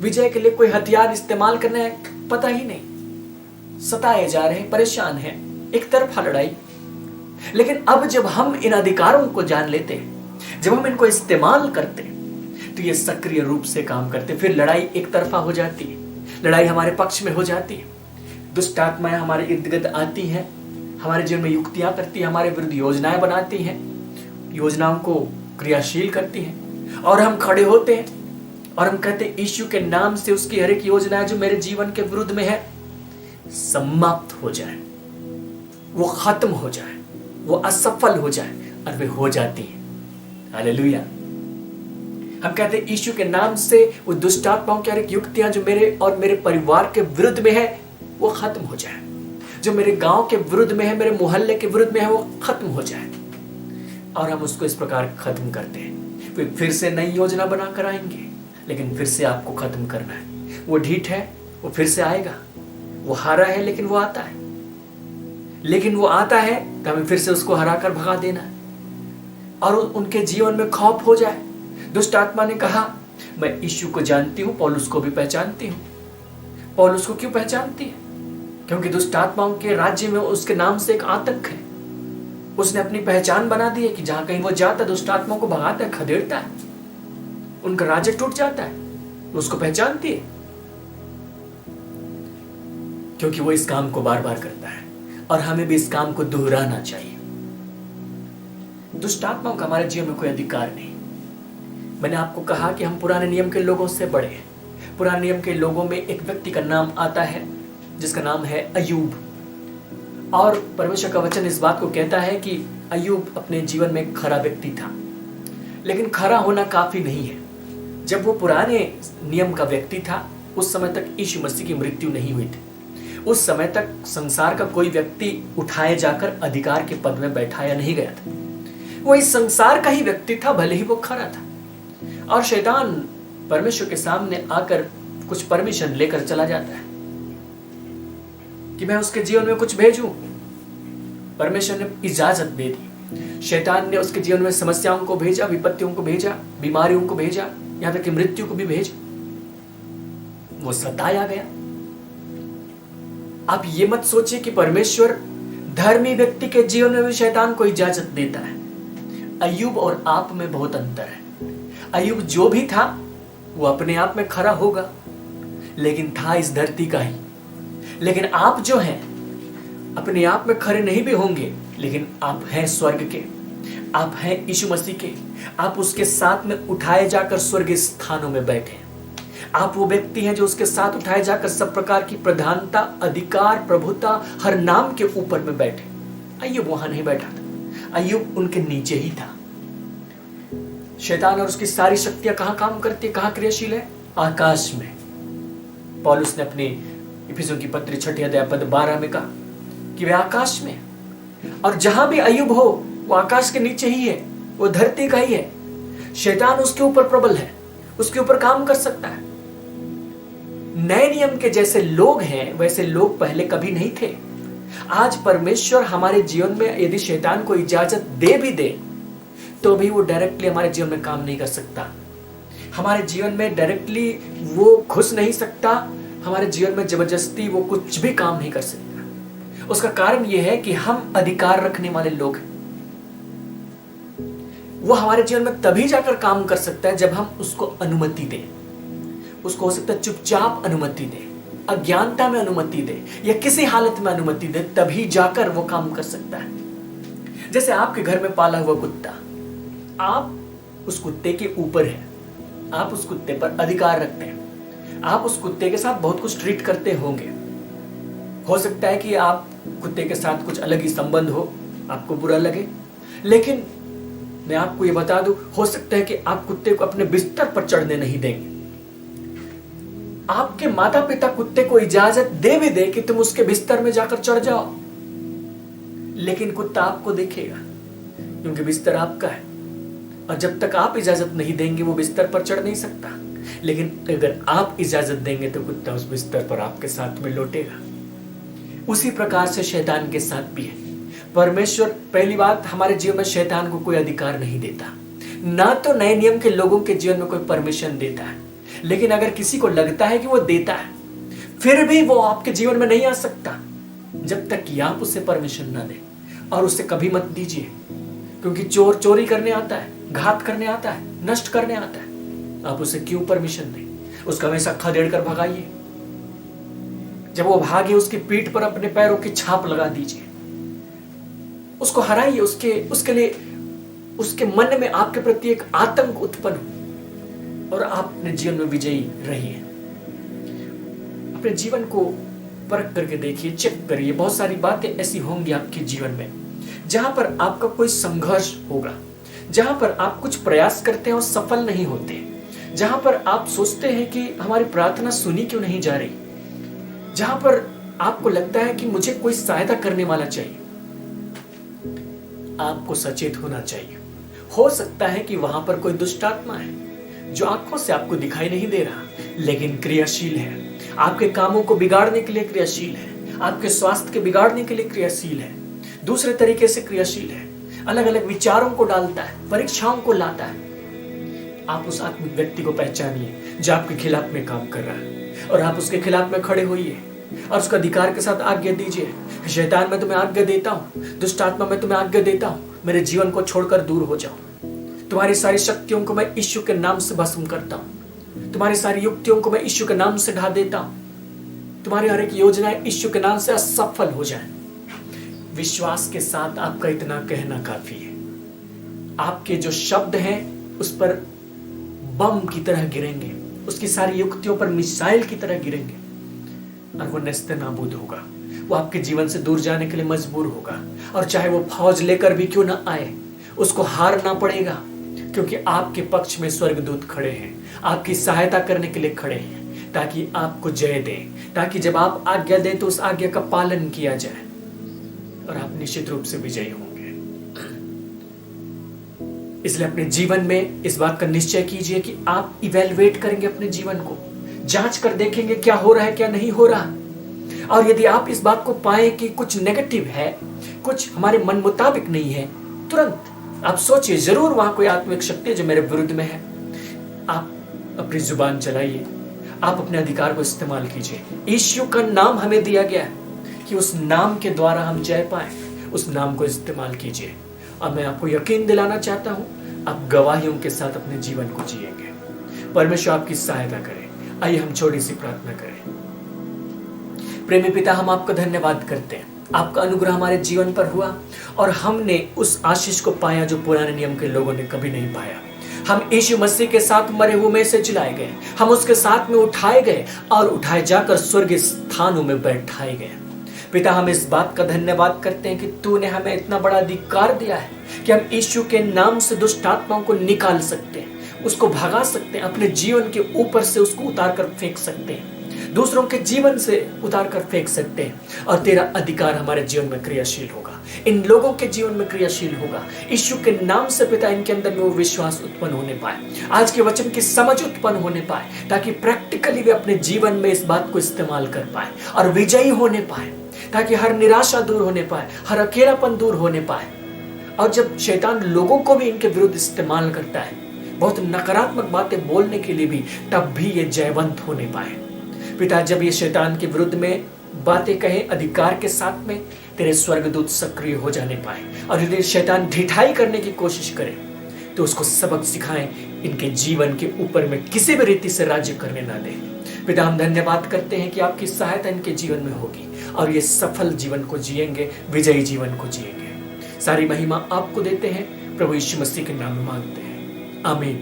विजय के लिए कोई हथियार इस्तेमाल करना है पता ही नहीं, सताए जा रहे हैं, परेशान हैं, एक तरफा लड़ाई। लेकिन अब जब हम इन अधिकारों को जान लेते हैं, जब हम इनको इस्तेमाल करते हैं, तो ये सक्रिय रूप से काम करते हैं। फिर लड़ाई एक तरफा हो जाती है, लड़ाई हमारे पक्ष में हो जाती है। दुष्ट आत्माएं हमारे इर्द गिर्द आती हैं, हमारे जीवन में युक्तियां करती हैं, हमारे विरुद्ध योजनाएं बनाती हैं, योजनाओं को क्रियाशील करती हैं, और हम खड़े होते हैं और हम कहते हैं यीशु के नाम से उसकी हर एक योजना जो मेरे जीवन के विरुद्ध में है समाप्त हो जाए, वो खत्म हो जाए, वो असफल हो जाए, और वे हो जाती है। हालेलुया। हम कहते हैं यीशु के नाम से वो दुष्ट आत्माओं की हर एक युक्तियां जो मेरे और मेरे परिवार के विरुद्ध में है वो खत्म हो जाए, जो मेरे गांव के विरुद्ध में है, मेरे मोहल्ले के विरुद्ध में है, वो खत्म हो जाए। और हम उसको इस प्रकार खत्म करते हैं। फिर से नई योजना बनाकर आएंगे, लेकिन फिर से आपको खत्म करना है। वो ढीठ है, वो फिर से आएगा। वो हारा है, लेकिन वो आता है, लेकिन वो आता है तो हमें फिर से उसको हरा कर भगा देना है, और उनके जीवन में खौफ हो जाए। दुष्ट आत्मा ने कहा मैं यीशु को जानती हूं, पौलुस को भी पहचानती हूं। पौलुस को क्यों पहचानती है? क्योंकि दुष्ट आत्माओं के राज्य में उसके नाम से एक आतंक है। उसने अपनी पहचान बना दी है कि जहां कहीं वो जाता है दुष्ट आत्माओं को भगाता है, खदेड़ता है, उनका राज्य टूट जाता है। उसको पहचानती है क्योंकि वो इस काम को बार बार करता है, और हमें भी इस काम को दोहराना चाहिए। दुष्ट आत्माओं का हमारे जीवन में कोई अधिकार नहीं। मैंने आपको कहा कि हम पुराने नियम के लोगों से बड़े हैं। पुराने नियम के लोगों में एक व्यक्ति का नाम आता है जिसका नाम है अय्यूब, और परमेश्वर का वचन इस बात को कहता है कि अय्यूब अपने जीवन में खरा व्यक्ति था। लेकिन खरा होना काफी नहीं है। जब वो पुराने नियम का व्यक्ति था, उस समय तक यीशु मसीह की मृत्यु नहीं हुई थी। उस समय तक संसार का कोई व्यक्ति उठाए जाकर अधिकार के पद में बैठाया नहीं गया था। वो इस संसार का ही व्यक्ति था, भले ही वो खरा था। और शैतान परमेश्वर के सामने आकर कुछ परमिशन लेकर चला जाता है कि मैं उसके जीवन में कुछ भेजूं। परमेश्वर ने इजाजत दे दी। शैतान ने उसके जीवन में समस्याओं को भेजा, विपत्तियों को भेजा, बीमारियों को भेजा, यहां तक कि मृत्यु को भी भेजा। वो सताया गया। आप ये मत सोचिए कि परमेश्वर धर्मी व्यक्ति के जीवन में भी शैतान को इजाजत देता है। अय्यूब और आप में बहुत अंतर है। अय्यूब जो भी था वो अपने आप में खरा होगा, लेकिन था इस धरती का ही। लेकिन आप जो हैं अपने आप में खरे नहीं भी होंगे, लेकिन आप हैं स्वर्ग के, आप हैं यीशु मसीह के। आप उसके साथ में उठाए जाकर स्वर्गीय स्थानों में बैठे। आप वो व्यक्ति हैं जो उसके साथ उठाए जाकर सब प्रकार की प्रधानता, अधिकार, प्रभुता, हर नाम के ऊपर में बैठे। अय्यूब वहां नहीं बैठा था, अय्यूब उनके नीचे ही था। शैतान और उसकी सारी शक्तियां कहां काम करती है, कहां क्रियाशील है? आकाश में। पौलुस ने अपने इफिसियों की पत्री 6 अध्याय पद 12 में कहा कि वे आकाश में, और जहां भी अय्यूब हो वो आकाश के नीचे ही है, वो धरती का ही है। शैतान उसके ऊपर प्रबल है, उसके ऊपर काम कर सकता है। नए नियम के जैसे लोग हैं वैसे लोग पहले कभी नहीं थे। आज परमेश्वर हमारे जीवन में यदि शैतान को इजाजत दे भी दे तो भी वो डायरेक्टली हमारे जीवन में काम नहीं कर सकता। हमारे जीवन में डायरेक्टली वो घुस नहीं सकता। हमारे जीवन में जबरदस्ती वो कुछ भी काम नहीं कर सकता। उसका कारण यह है कि हम अधिकार रखने वाले लोग हैं। वो हमारे जीवन में तभी जाकर काम कर सकता है जब हम उसको अनुमति दें। उसको हो सकता है चुपचाप अनुमति दे, अज्ञानता में अनुमति दे, या किसी हालत में अनुमति दे, तभी जाकर वो काम कर सकता है। जैसे आपके घर में पाला हुआ कुत्ता, आप उस कुत्ते के ऊपर हैं, आप उस कुत्ते पर अधिकार रखते हैं, आप उस कुत्ते के साथ बहुत कुछ ट्रीट करते होंगे। हो सकता है कि आप कुत्ते के साथ कुछ अलग ही संबंध हो, आपको बुरा लगे, लेकिन मैं आपको ये बता दूं, हो सकता है कि आप कुत्ते को अपने बिस्तर पर चढ़ने नहीं देंगे। आपके माता पिता कुत्ते को इजाजत दे भी दे कि तुम उसके बिस्तर में जाकर चढ़ जाओ, लेकिन कुत्ता आपको देखेगा, क्योंकि बिस्तर आपका है, और जब तक आप इजाजत नहीं देंगे वो बिस्तर पर चढ़ नहीं सकता। लेकिन अगर आप इजाजत देंगे तो कुत्ता उस बिस्तर पर आपके साथ में लौटेगा। उसी प्रकार से शैतान के साथ भी है। परमेश्वर, पहली बात, हमारे जीवन में शैतान को कोई अधिकार नहीं देता, ना तो नए नियम के लोगों के जीवन में कोई परमिशन देता है। लेकिन अगर किसी को लगता है कि वो देता है, फिर भी वो आपके जीवन में नहीं आ सकता जब तक कि आप उसे परमिशन ना दें। और उसे कभी मत दीजिए, क्योंकि चोर चोरी करने आता है, घात करने आता है, नष्ट करने आता है। आप उसे क्यों परमिशन दें? उसका हमेशा खदेड़ कर भगाइए। जब वो भागे, उसकी पीठ पर अपने पैरों की छाप लगा दीजिए, उसको हराइए। उसके लिए उसके मन में आपके प्रति एक आतंक उत्पन्न हो और आप अपने जीवन में विजयी रहिए। अपने जीवन को परख करके देखिए, चेक करिए। बहुत सारी बातें ऐसी होंगी आपके जीवन में जहां पर आपका कोई संघर्ष होगा, जहां पर आप कुछ प्रयास करते हैं और सफल नहीं होते, जहां पर आप सोचते हैं कि हमारी प्रार्थना सुनी क्यों नहीं जा रही, जहां पर आपको लगता है कि मुझे कोई सहायता करने वाला चाहिए। आपको सचेत होना चाहिए। हो सकता है कि वहां पर कोई दुष्ट आत्मा है जो आंखों से आपको दिखाई नहीं दे रहा, लेकिन क्रियाशील है, आपके कामों को बिगाड़ने के लिए क्रियाशील है, आपके स्वास्थ्य के बिगाड़ने के लिए क्रियाशील है, दूसरे तरीके से क्रियाशील है, अलग अलग विचारों को डालता है, परीक्षाओं को लाता है। आप उस आत्मिक व्यक्ति को पहचानिए जो आपके खिलाफ में काम कर रहा है, और आप उसके खिलाफ में खड़े होइए और उसका अधिकार के साथ आज्ञा दीजिए। शैतान, मैं तुम्हें आज्ञा देता हूँ, दुष्ट आत्मा मैं तुम्हें आज्ञा देता हूँ, मेरे जीवन को छोड़कर दूर हो जाओ। तुम्हारी सारी शक्तियों को मैं यीशु के नाम से भस्म करता हूँ, तुम्हारी सारी युक्तियों को मैं यीशु के नाम से ढा देता हूँ, तुम्हारी हर एक योजनाएं यीशु के नाम से असफल हो जाए। विश्वास के साथ आपका इतना कहना काफी है। आपके जो शब्द हैं उस पर बम की तरह गिरेंगे, उसकी सारी युक्तियों पर मिसाइल की तरह गिरेंगे, और वो नस्ते नाबूद होगा। वो आपके जीवन से दूर जाने के लिए मजबूर होगा, और चाहे वो फौज लेकर भी क्यों ना आए, उसको हारना पड़ेगा, क्योंकि आपके पक्ष में स्वर्गदूत खड़े हैं, आपकी सहायता करने के लिए खड़े हैं, ताकि आपको जय दें, ताकि जब आप आज्ञा दें तो उस आज्ञा का पालन किया जाए और आप निश्चित रूप से विजयी होंगे। इसलिए अपने जीवन में इस बात का निश्चय कीजिए कि आप इवेलुएट करेंगे अपने जीवन को, जांच कर देखेंगे क्या हो रहा है, क्या नहीं हो रहा। और यदि आप इस बात को पाए कि कुछ नेगेटिव है, कुछ हमारे मन मुताबिक नहीं है, तुरंत आप सोचिए, जरूर वहां कोई आत्मिक शक्ति है जो मेरे विरुद्ध में है। आप अपनी जुबान चलाइए, आप अपने अधिकार को इस्तेमाल कीजिए। यीशु का नाम हमें दिया गया है कि उस नाम के द्वारा हम जय पाए, उस नाम को इस्तेमाल कीजिए। और मैं आपको यकीन दिलाना चाहता हूं, आप गवाहियों के साथ अपने जीवन को जिएंगे। परमेश्वर आपकी सहायता करे। आइए हम छोटी सी प्रार्थना करें। प्रेमी पिता, हम आपका धन्यवाद करते हैं, आपका अनुग्रह हमारे जीवन पर हुआ और हमने उस आशीष को पाया जो पुराने नियम के लोगों ने कभी नहीं पाया। हम यीशु मसीह के साथ मरे हुए में से जिलाए गए, हम उसके साथ में उठाए गए और उठाए जाकर स्वर्गीय स्थानों में बैठाए गए। पिता, हम इस बात का धन्यवाद करते हैं कि तूने हमें इतना बड़ा अधिकार दिया है कि हम यीशु के नाम से दुष्ट आत्माओं को निकाल सकते हैं, उसको भगा सकते हैं, अपने जीवन के ऊपर से उसको उतार कर फेंक सकते हैं, दूसरों के जीवन से उतार कर फेंक सकते हैं, और तेरा अधिकार हमारे जीवन में क्रियाशील होगा, इन लोगों के जीवन में क्रियाशील होगा। यीशु के नाम से पिता, इनके अंदर में वो विश्वास उत्पन्न होने पाए, आज के वचन की समझ उत्पन्न होने पाए, ताकि प्रैक्टिकली वे अपने जीवन में इस बात को इस्तेमाल कर पाए और विजयी होने पाए, ताकि हर निराशा दूर होने पाए, हर अकेलापन दूर होने पाए। और जब शैतान लोगों को भी इनके विरुद्ध इस्तेमाल करता है, बहुत नकारात्मक बातें बोलने के लिए भी, तब भी ये जयवंत होने पाए। पिता, जब ये शैतान के विरुद्ध में बातें कहे अधिकार के साथ में, तेरे स्वर्गदूत सक्रिय हो जाने पाए, और यदि शैतान ढिठाई करने की कोशिश करे तो उसको सबक सिखाएं, इनके जीवन के ऊपर में किसी भी रीति से राज्य करने ना दे। पिता, हम धन्यवाद करते हैं कि आपकी सहायता इनके जीवन में होगी और ये सफल जीवन को जिएंगे, विजयी जीवन को जिएंगे। सारी महिमा आपको देते हैं, प्रभु यीशु मसीह के नाम में मांगते हैं, आमीन।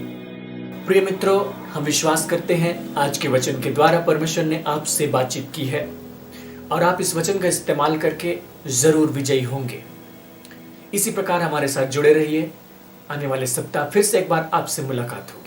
प्रिय मित्रों, हम विश्वास करते हैं आज के वचन के द्वारा परमेश्वर ने आपसे बातचीत की है और आप इस वचन का इस्तेमाल करके जरूर विजयी होंगे। इसी प्रकार हमारे साथ जुड़े रहिए। आने वाले सप्ताह फिर से एक बार आपसे मुलाकात हो।